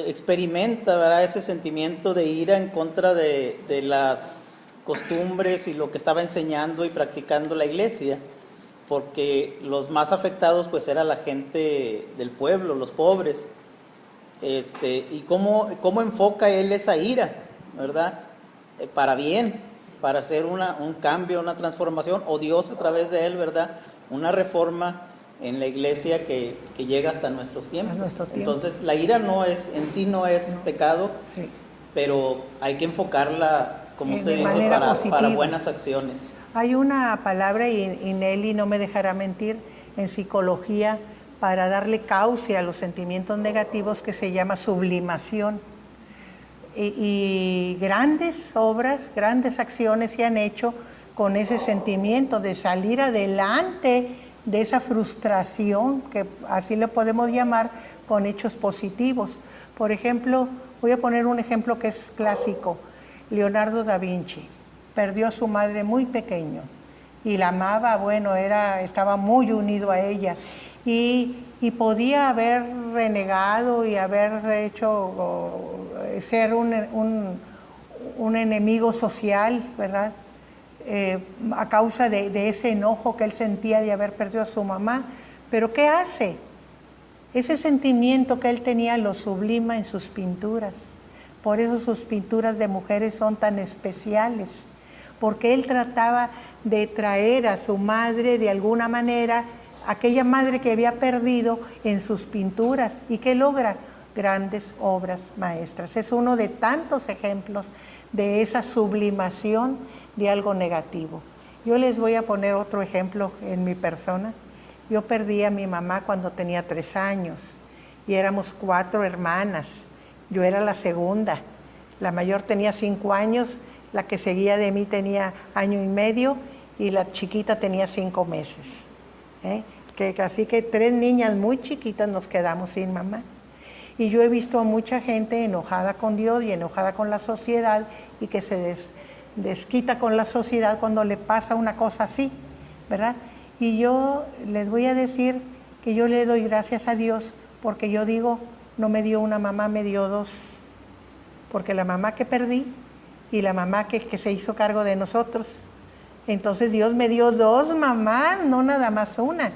experimenta, ¿verdad?, ese sentimiento de ira en contra de las costumbres y lo que estaba enseñando y practicando la iglesia, porque los más afectados pues era la gente del pueblo, los pobres, y cómo enfoca él esa ira, ¿verdad?, para bien, para hacer un cambio, una transformación, o Dios a través de él, ¿verdad?, una reforma en la iglesia que llega hasta nuestros tiempos. Entonces la ira en sí no es pecado, sí, pero hay que enfocarla, como usted dice, para buenas acciones. Hay una palabra, y Nelly no me dejará mentir, en psicología, para darle cauce a los sentimientos negativos, que se llama sublimación. Y grandes obras, grandes acciones se han hecho con ese sentimiento de salir adelante de esa frustración, que así lo podemos llamar, con hechos positivos. Por ejemplo, voy a poner un ejemplo que es clásico. Leonardo da Vinci perdió a su madre muy pequeño y la amaba, estaba muy unido a ella y podía haber renegado y haber hecho ser un enemigo social, ¿verdad? A causa de ese enojo que él sentía de haber perdido a su mamá. Pero ¿qué hace? Ese sentimiento que él tenía lo sublima en sus pinturas. Por eso sus pinturas de mujeres son tan especiales, porque él trataba de traer a su madre de alguna manera, aquella madre que había perdido, en sus pinturas. ¿Y qué logra? Grandes obras maestras. Es uno de tantos ejemplos de esa sublimación de algo negativo. Yo les voy a poner otro ejemplo en mi persona. Yo perdí a mi mamá cuando tenía 3 años y éramos 4 hermanas. Yo era la segunda. La mayor tenía 5 años, la que seguía de mí tenía 1 año y medio y la chiquita tenía 5 meses. Así que 3 niñas muy chiquitas nos quedamos sin mamá. Y yo he visto a mucha gente enojada con Dios y enojada con la sociedad y que se desquita con la sociedad cuando le pasa una cosa así, ¿verdad? Y yo les voy a decir que yo le doy gracias a Dios porque yo digo, no me dio una mamá, me dio 2. Porque la mamá que perdí y la mamá que se hizo cargo de nosotros. Entonces Dios me dio 2 mamás, no nada más una,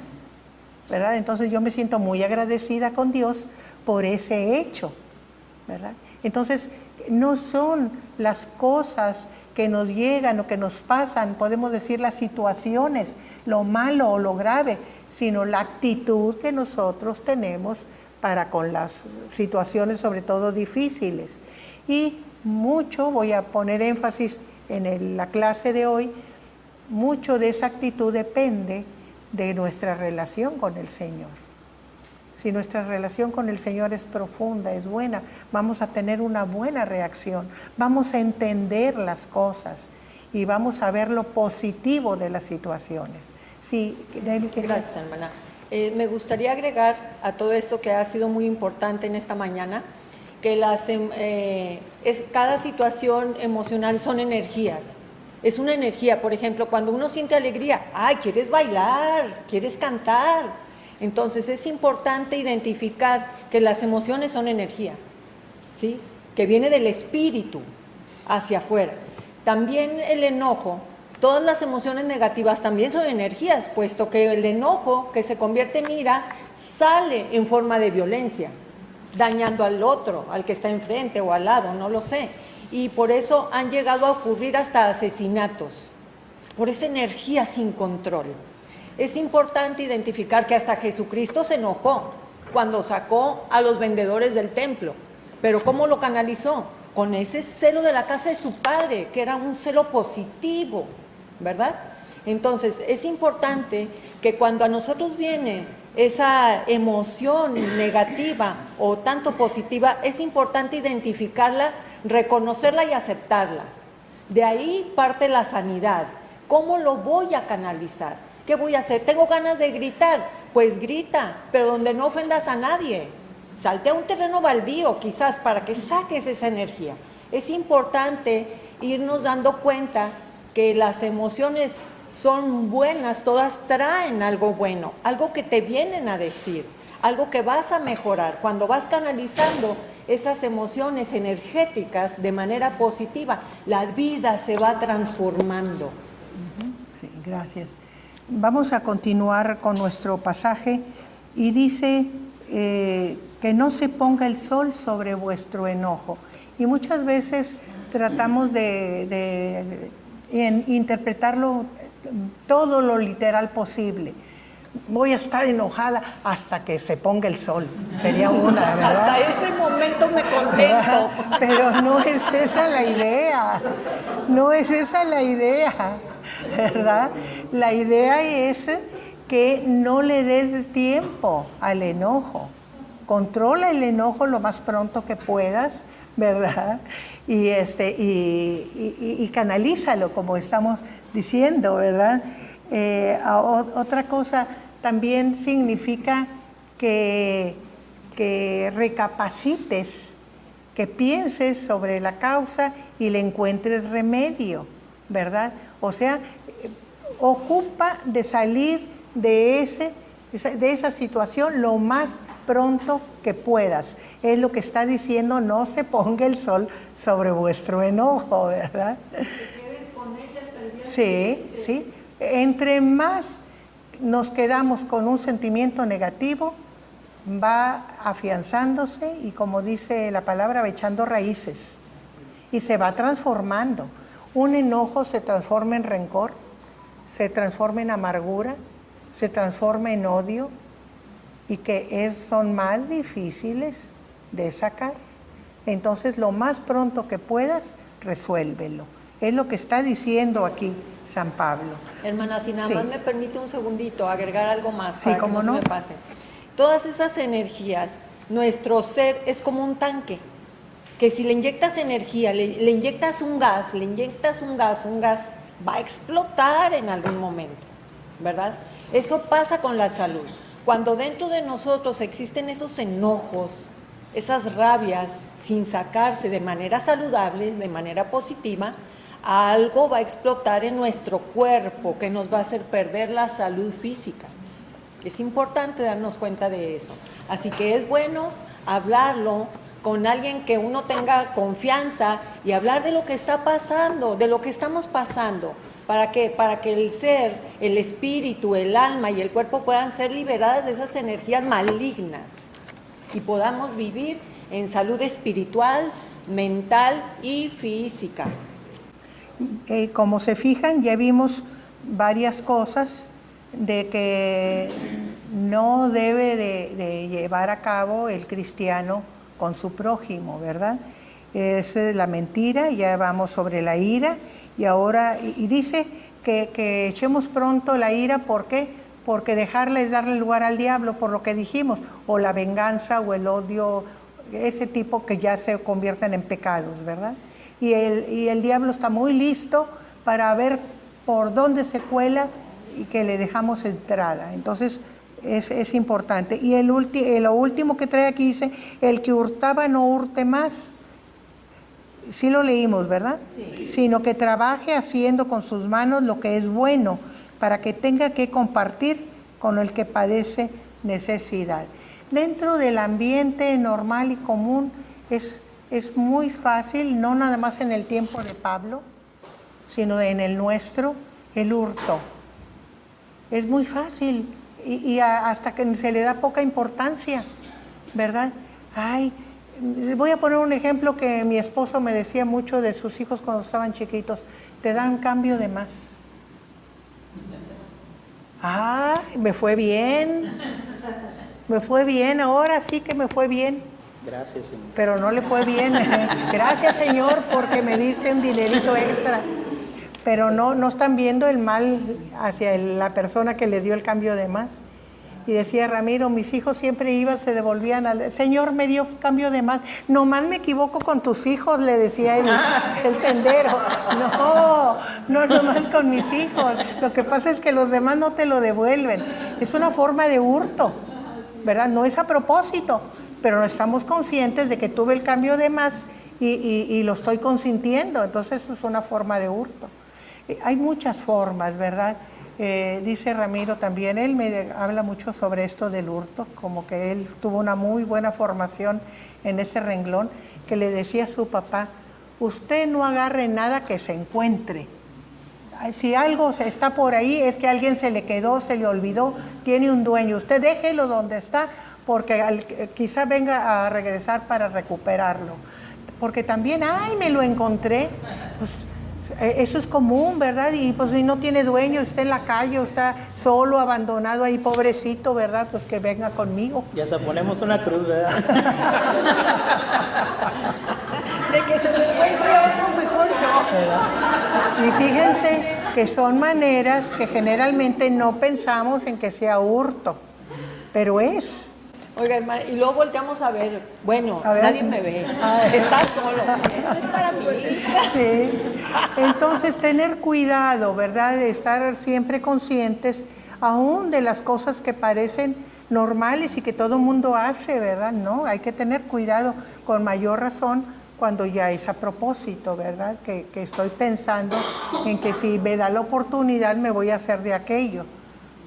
¿verdad? Entonces yo me siento muy agradecida con Dios por ese hecho, ¿verdad? Entonces no son las cosas que nos llegan o que nos pasan, podemos decir las situaciones, lo malo o lo grave, sino la actitud que nosotros tenemos para con las situaciones, sobre todo difíciles. Y mucho, voy a poner énfasis en la clase de hoy, mucho de esa actitud depende de nuestra relación con el Señor. Si nuestra relación con el Señor es profunda, es buena, vamos a tener una buena reacción, vamos a entender las cosas y vamos a ver lo positivo de las situaciones. Sí, Nelly, gracias, hermana. Me gustaría agregar a todo esto que ha sido muy importante en esta mañana, que cada situación emocional son energías. Es una energía, por ejemplo, cuando uno siente alegría, quieres bailar, quieres cantar. Entonces es importante identificar que las emociones son energía, ¿sí?, que viene del espíritu hacia afuera. También el enojo Todas las emociones negativas también son energías, puesto que el enojo, que se convierte en ira, sale en forma de violencia, dañando al otro, al que está enfrente o al lado, no lo sé. Y por eso han llegado a ocurrir hasta asesinatos, por esa energía sin control. Es importante identificar que hasta Jesucristo se enojó cuando sacó a los vendedores del templo. Pero ¿cómo lo canalizó? Con ese celo de la casa de su padre, que era un celo positivo, ¿verdad? Entonces, es importante que cuando a nosotros viene esa emoción negativa o tanto positiva, es importante identificarla, reconocerla y aceptarla. De ahí parte la sanidad. ¿Cómo lo voy a canalizar? ¿Qué voy a hacer? ¿Tengo ganas de gritar? Pues grita, pero donde no ofendas a nadie. Salte a un terreno baldío, quizás, para que saques esa energía. Es importante irnos dando cuenta que las emociones son buenas, todas traen algo bueno, algo que te vienen a decir, algo que vas a mejorar. Cuando vas canalizando esas emociones energéticas de manera positiva, la vida se va transformando. Sí, gracias. Vamos a continuar con nuestro pasaje y dice que no se ponga el sol sobre vuestro enojo. Y muchas veces tratamos de interpretarlo todo lo literal posible. Voy a estar enojada hasta que se ponga el sol. Sería una, ¿verdad? Hasta ese momento me contento. Pero no es esa la idea. No es esa la idea, ¿verdad? La idea es que no le des tiempo al enojo. Controla el enojo lo más pronto que puedas, ¿verdad? Y canalízalo, como estamos diciendo, ¿verdad? Otra cosa también significa que recapacites, que pienses sobre la causa y le encuentres remedio, ¿verdad? O sea, ocupa de salir de esa situación lo más pronto que puedas. Es lo que está diciendo, no se ponga el sol sobre vuestro enojo, ¿verdad? Que quedes con ella hasta el día Sí, sí. Entre más nos quedamos con un sentimiento negativo, va afianzándose y, como dice la palabra, va echando raíces y se va transformando. Un enojo se transforma en rencor, se transforma en amargura, se transforma en odio y que son más difíciles de sacar. Entonces, lo más pronto que puedas, resuélvelo. Es lo que está diciendo aquí San Pablo. Hermana, si nada Sí. más me permite un segundito agregar algo más Sí, para que cómo no no. se me pase. Todas esas energías, nuestro ser es como un tanque, que si le inyectas energía, le inyectas un gas, va a explotar en algún momento, ¿verdad? Eso pasa con la salud. Cuando dentro de nosotros existen esos enojos, esas rabias, sin sacarse de manera saludable, de manera positiva, algo va a explotar en nuestro cuerpo que nos va a hacer perder la salud física. Es importante darnos cuenta de eso. Así que es bueno hablarlo con alguien que uno tenga confianza y hablar de lo que está pasando, de lo que estamos pasando. ¿Para qué? Para que el ser, el espíritu, el alma y el cuerpo puedan ser liberadas de esas energías malignas y podamos vivir en salud espiritual, mental y física. Como se fijan, ya vimos varias cosas de que no debe de llevar a cabo el cristiano con su prójimo, ¿verdad? Esa es la mentira, ya vamos sobre la ira, y ahora, y dice que echemos pronto la ira, ¿por qué? Porque dejarla es darle lugar al diablo, por lo que dijimos, o la venganza o el odio, ese tipo que ya se convierten en pecados, ¿verdad? Y el diablo está muy listo para ver por dónde se cuela y que le dejamos entrada. Entonces es importante. Y lo último que trae aquí dice, el que hurtaba no hurte más. Sí lo leímos, ¿verdad? Sí. Sino que trabaje haciendo con sus manos lo que es bueno, para que tenga que compartir con el que padece necesidad. Dentro del ambiente normal y común es muy fácil, no nada más en el tiempo de Pablo, sino en el nuestro, el hurto. Es muy fácil hasta que se le da poca importancia, ¿verdad? Ay, voy a poner un ejemplo que mi esposo me decía mucho de sus hijos cuando estaban chiquitos. Te dan cambio de más. Ay, me fue bien. Me fue bien, ahora sí que me fue bien. Gracias, Señor. Pero no le fue bien. Gracias, Señor, porque me diste un dinerito extra. Pero no están viendo el mal hacia la persona que le dio el cambio de más. Y decía Ramiro, mis hijos siempre iban, se devolvían al Señor, me dio cambio de más. Nomás me equivoco con tus hijos, le decía el tendero. No, nomás con mis hijos. Lo que pasa es que los demás no te lo devuelven. Es una forma de hurto, ¿verdad? No es a propósito, pero no estamos conscientes de que tuve el cambio de más y lo estoy consintiendo. Entonces eso es una forma de hurto. Hay muchas formas, ¿verdad? Dice Ramiro también, él me habla mucho sobre esto del hurto, como que él tuvo una muy buena formación en ese renglón, que le decía a su papá, usted no agarre nada que se encuentre. Si algo está por ahí, es que a alguien se le quedó, se le olvidó, tiene un dueño. Usted déjelo donde está, porque quizá venga a regresar para recuperarlo. Porque también, ay, me lo encontré, pues eso es común, ¿verdad? Y pues si no tiene dueño, está en la calle, o está solo, abandonado ahí, pobrecito, ¿verdad? Pues que venga conmigo. Y hasta ponemos una cruz, ¿verdad? De que se me encuentre otro, mejor no. Y fíjense que son maneras que generalmente no pensamos en que sea hurto, pero es. Oiga, hermana, y luego volteamos a ver, bueno, A ver. nadie me ve, Ay. está solo, esto es para mí. Sí. Entonces, tener cuidado, ¿verdad? De estar siempre conscientes, aún de las cosas que parecen normales y que todo mundo hace, ¿verdad? No, hay que tener cuidado con mayor razón cuando ya es a propósito, ¿verdad? Que estoy pensando en que si me da la oportunidad me voy a hacer de aquello,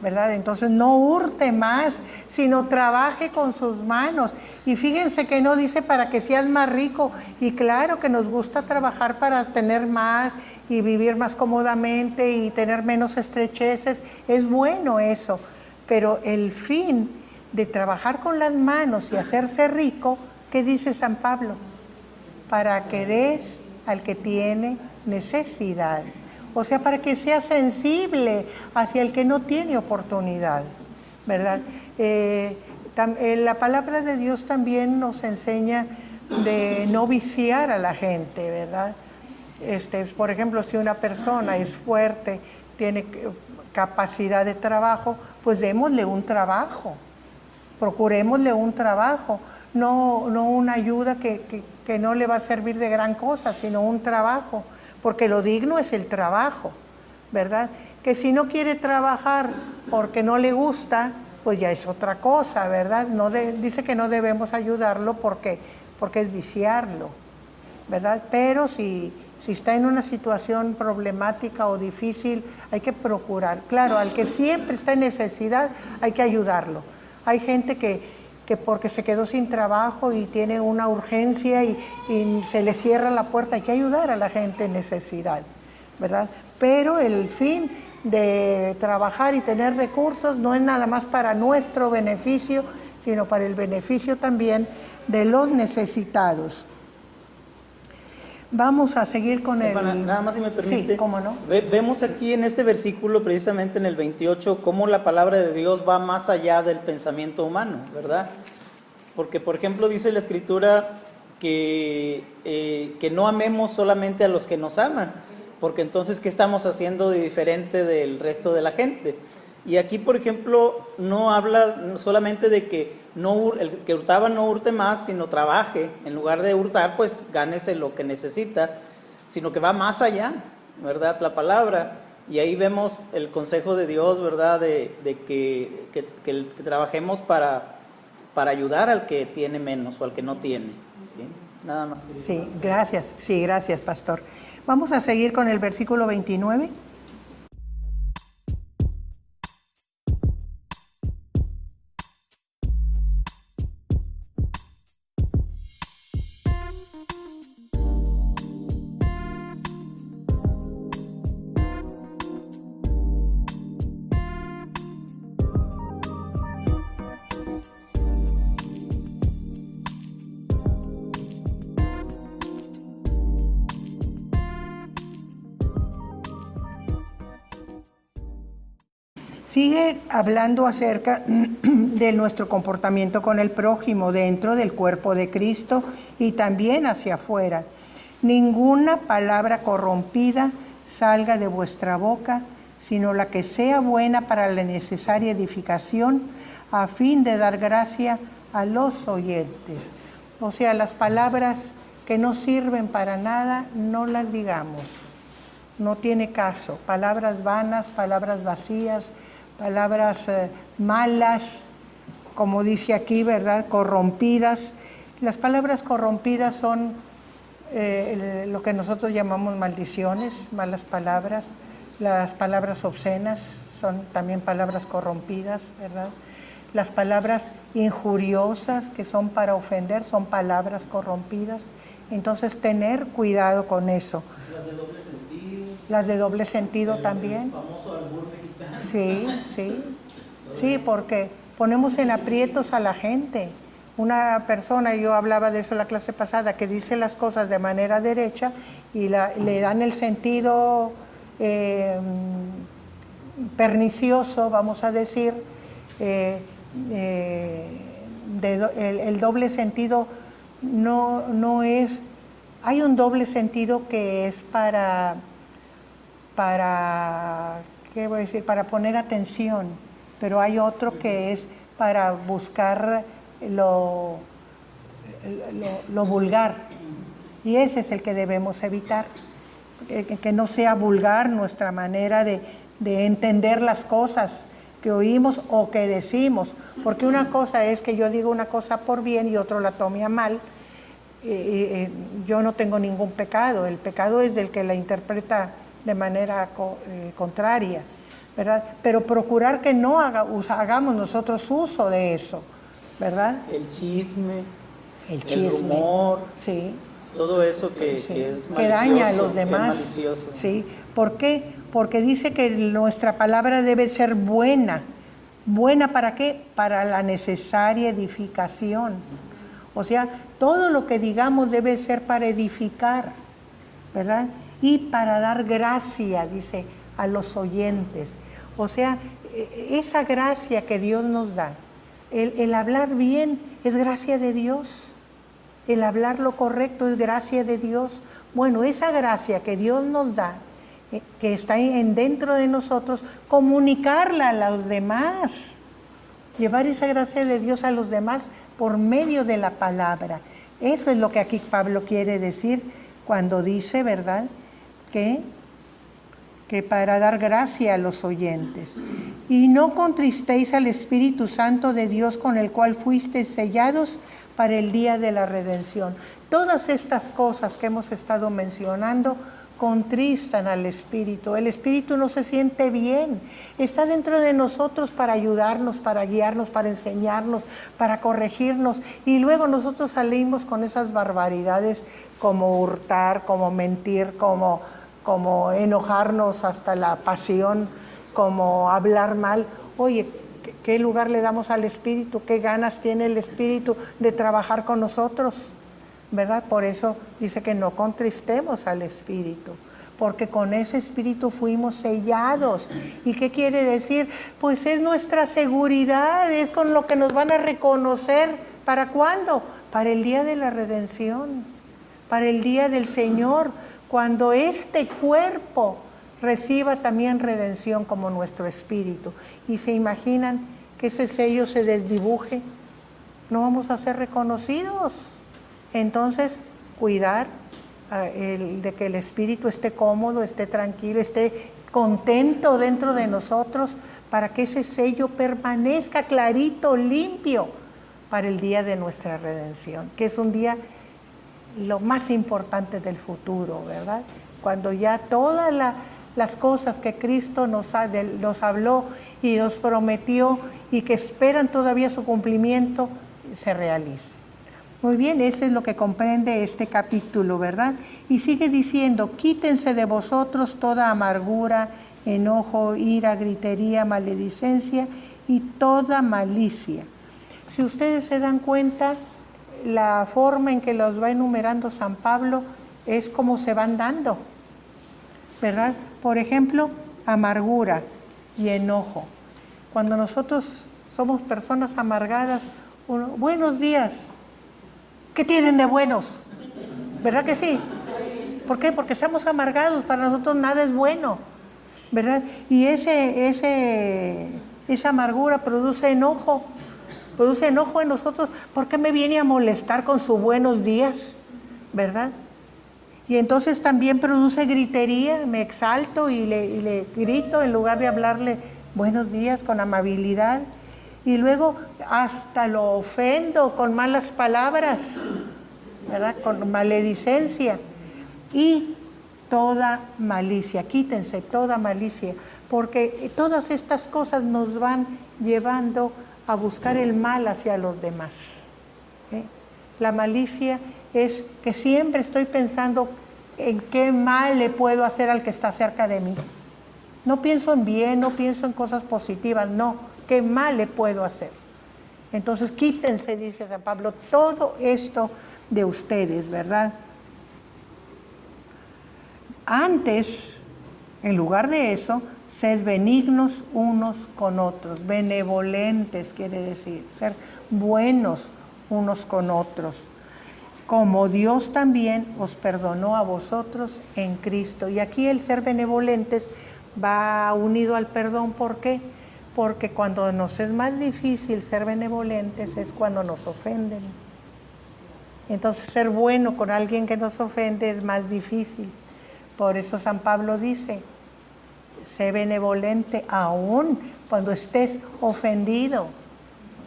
¿verdad? Entonces no hurte más, sino trabaje con sus manos. Y fíjense que no dice para que seas más rico. Y claro que nos gusta trabajar para tener más y vivir más cómodamente y tener menos estrecheces. Es bueno eso, pero el fin de trabajar con las manos y hacerse rico, ¿qué dice San Pablo? Para que des al que tiene necesidad. O sea, para que sea sensible hacia el que no tiene oportunidad, ¿verdad? La palabra de Dios también nos enseña de no viciar a la gente, ¿verdad? Por ejemplo, si una persona es fuerte, tiene capacidad de trabajo, pues démosle un trabajo, procurémosle un trabajo, no una ayuda que no le va a servir de gran cosa, sino un trabajo. Porque lo digno es el trabajo, ¿verdad? Que si no quiere trabajar porque no le gusta, pues ya es otra cosa, ¿verdad? Dice que no debemos ayudarlo porque es viciarlo, ¿verdad? Pero si está en una situación problemática o difícil, hay que procurar. Claro, al que siempre está en necesidad, hay que ayudarlo. Hay gente que porque se quedó sin trabajo y tiene una urgencia y se le cierra la puerta, hay que ayudar a la gente en necesidad, ¿verdad? Pero el fin de trabajar y tener recursos no es nada más para nuestro beneficio, sino para el beneficio también de los necesitados. Vamos a seguir con Hermana, nada más si me permite. Sí, cómo no. Vemos aquí en este versículo, precisamente en el 28, cómo la palabra de Dios va más allá del pensamiento humano, ¿verdad? Porque, por ejemplo, dice la Escritura que no amemos solamente a los que nos aman, porque entonces, ¿qué estamos haciendo de diferente del resto de la gente? Y aquí, por ejemplo, no habla solamente de que el que hurtaba no hurte más, sino trabaje. En lugar de hurtar, pues gánese lo que necesita, sino que va más allá, ¿verdad? La palabra. Y ahí vemos el consejo de Dios, ¿verdad? De que trabajemos para ayudar al que tiene menos o al que no tiene. ¿Sí? Nada más. Sí, gracias. Sí, gracias, pastor. Vamos a seguir con el versículo 29. Sigue hablando acerca de nuestro comportamiento con el prójimo dentro del cuerpo de Cristo y también hacia afuera. Ninguna palabra corrompida salga de vuestra boca, sino la que sea buena para la necesaria edificación, a fin de dar gracia a los oyentes. O sea, las palabras que no sirven para nada, no las digamos. No tiene caso. Palabras vanas, palabras vacías, palabras malas, como dice aquí, ¿verdad? Corrompidas. Las palabras corrompidas son lo que nosotros llamamos maldiciones, malas palabras. Las palabras obscenas son también palabras corrompidas, ¿verdad? Las palabras injuriosas, que son para ofender, son palabras corrompidas. Entonces, tener cuidado con eso. Las de doble sentido. Las de doble sentido también. El famoso albur mexicano. Sí. Sí, porque ponemos en aprietos a la gente. Una persona, yo hablaba de eso en la clase pasada, que dice las cosas de manera derecha y le dan el sentido pernicioso, vamos a decir, el doble sentido no es. Hay un doble sentido que es para ¿qué voy a decir? Para poner atención, pero hay otro que es para buscar lo vulgar, y ese es el que debemos evitar, que no sea vulgar nuestra manera de entender las cosas que oímos o que decimos, porque una cosa es que yo digo una cosa por bien y otro la tome a mal. Yo no tengo ningún pecado, el pecado es del que la interpreta de manera contraria, ¿verdad? Pero procurar que no hagamos nosotros uso de eso, ¿verdad? El chisme, El el rumor, sí, todo eso que sí, es malicioso, que daña a los que es demás. malicioso. Sí, ¿por qué? Porque dice que nuestra palabra debe ser buena. ¿Buena para qué? Para la necesaria edificación. O sea, todo lo que digamos debe ser para edificar, ¿verdad? Y para dar gracia, dice, a los oyentes. O sea, esa gracia que Dios nos da, el hablar bien es gracia de Dios. El hablar lo correcto es gracia de Dios. Bueno, esa gracia que Dios nos da, que está dentro de nosotros, comunicarla a los demás. Llevar esa gracia de Dios a los demás por medio de la palabra. Eso es lo que aquí Pablo quiere decir cuando dice, ¿verdad?, que para dar gracia a los oyentes. Y no contristéis al Espíritu Santo de Dios, con el cual fuisteis sellados para el día de la redención. Todas estas cosas que hemos estado mencionando contristan al Espíritu. El Espíritu no se siente bien. Está dentro de nosotros para ayudarnos, para guiarnos, para enseñarnos, para corregirnos. Y luego nosotros salimos con esas barbaridades como hurtar, como mentir, como enojarnos hasta la pasión, como hablar mal. Oye, ¿qué lugar le damos al Espíritu? ¿Qué ganas tiene el Espíritu de trabajar con nosotros? ¿Verdad? Por eso dice que no contristemos al Espíritu, porque con ese Espíritu fuimos sellados. ¿Y qué quiere decir? Pues es nuestra seguridad, es con lo que nos van a reconocer. ¿Para cuándo? Para el día de la redención, para el día del Señor, cuando este cuerpo reciba también redención como nuestro espíritu. ¿Y se imaginan que ese sello se desdibuje? No vamos a ser reconocidos. Entonces, cuidar de que el espíritu esté cómodo, esté tranquilo, esté contento dentro de nosotros, para que ese sello permanezca clarito, limpio, para el día de nuestra redención, que es un día lo más importante del futuro, ¿verdad? Cuando ya todas las cosas que Cristo nos habló y nos prometió y que esperan todavía su cumplimiento, se realicen. Muy bien, eso es lo que comprende este capítulo, ¿verdad? Y sigue diciendo, quítense de vosotros toda amargura, enojo, ira, gritería, maledicencia y toda malicia. Si ustedes se dan cuenta, la forma en que los va enumerando San Pablo es como se van dando, ¿verdad? Por ejemplo, amargura y enojo. Cuando nosotros somos personas amargadas, buenos días, ¿qué tienen de buenos? ¿Verdad que sí? ¿Por qué? Porque estamos amargados, para nosotros nada es bueno, ¿verdad? Y esa amargura produce enojo en nosotros. ¿Por qué me viene a molestar con sus buenos días? ¿Verdad? Y entonces también produce gritería, me exalto y le grito en lugar de hablarle buenos días con amabilidad. Y luego hasta lo ofendo con malas palabras, ¿verdad? Con maledicencia. Y toda malicia, quítense toda malicia, porque todas estas cosas nos van llevando a buscar el mal hacia los demás. La malicia es que siempre estoy pensando en qué mal le puedo hacer al que está cerca de mí. No pienso en bien, no pienso en cosas positivas, no, qué mal le puedo hacer. Entonces quítense, dice San Pablo, todo esto de ustedes, ¿verdad? Antes, en lugar de eso, sed benignos unos con otros, benevolentes quiere decir, ser buenos unos con otros, como Dios también os perdonó a vosotros en Cristo. Y aquí el ser benevolentes va unido al perdón. ¿Por qué? Porque cuando nos es más difícil ser benevolentes es cuando nos ofenden. Entonces ser bueno con alguien que nos ofende es más difícil. Por eso San Pablo dice, sé benevolente aún cuando estés ofendido.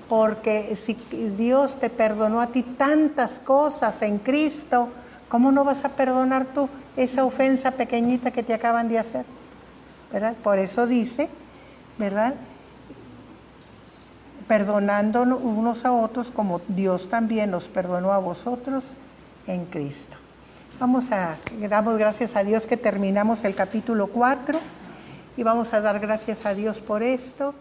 Porque si Dios te perdonó a ti tantas cosas en Cristo, ¿cómo no vas a perdonar tú esa ofensa pequeñita que te acaban de hacer? ¿Verdad? Por eso dice, ¿verdad? Perdonando unos a otros como Dios también nos perdonó a vosotros en Cristo. Damos gracias a Dios que terminamos el capítulo 4 y vamos a dar gracias a Dios por esto.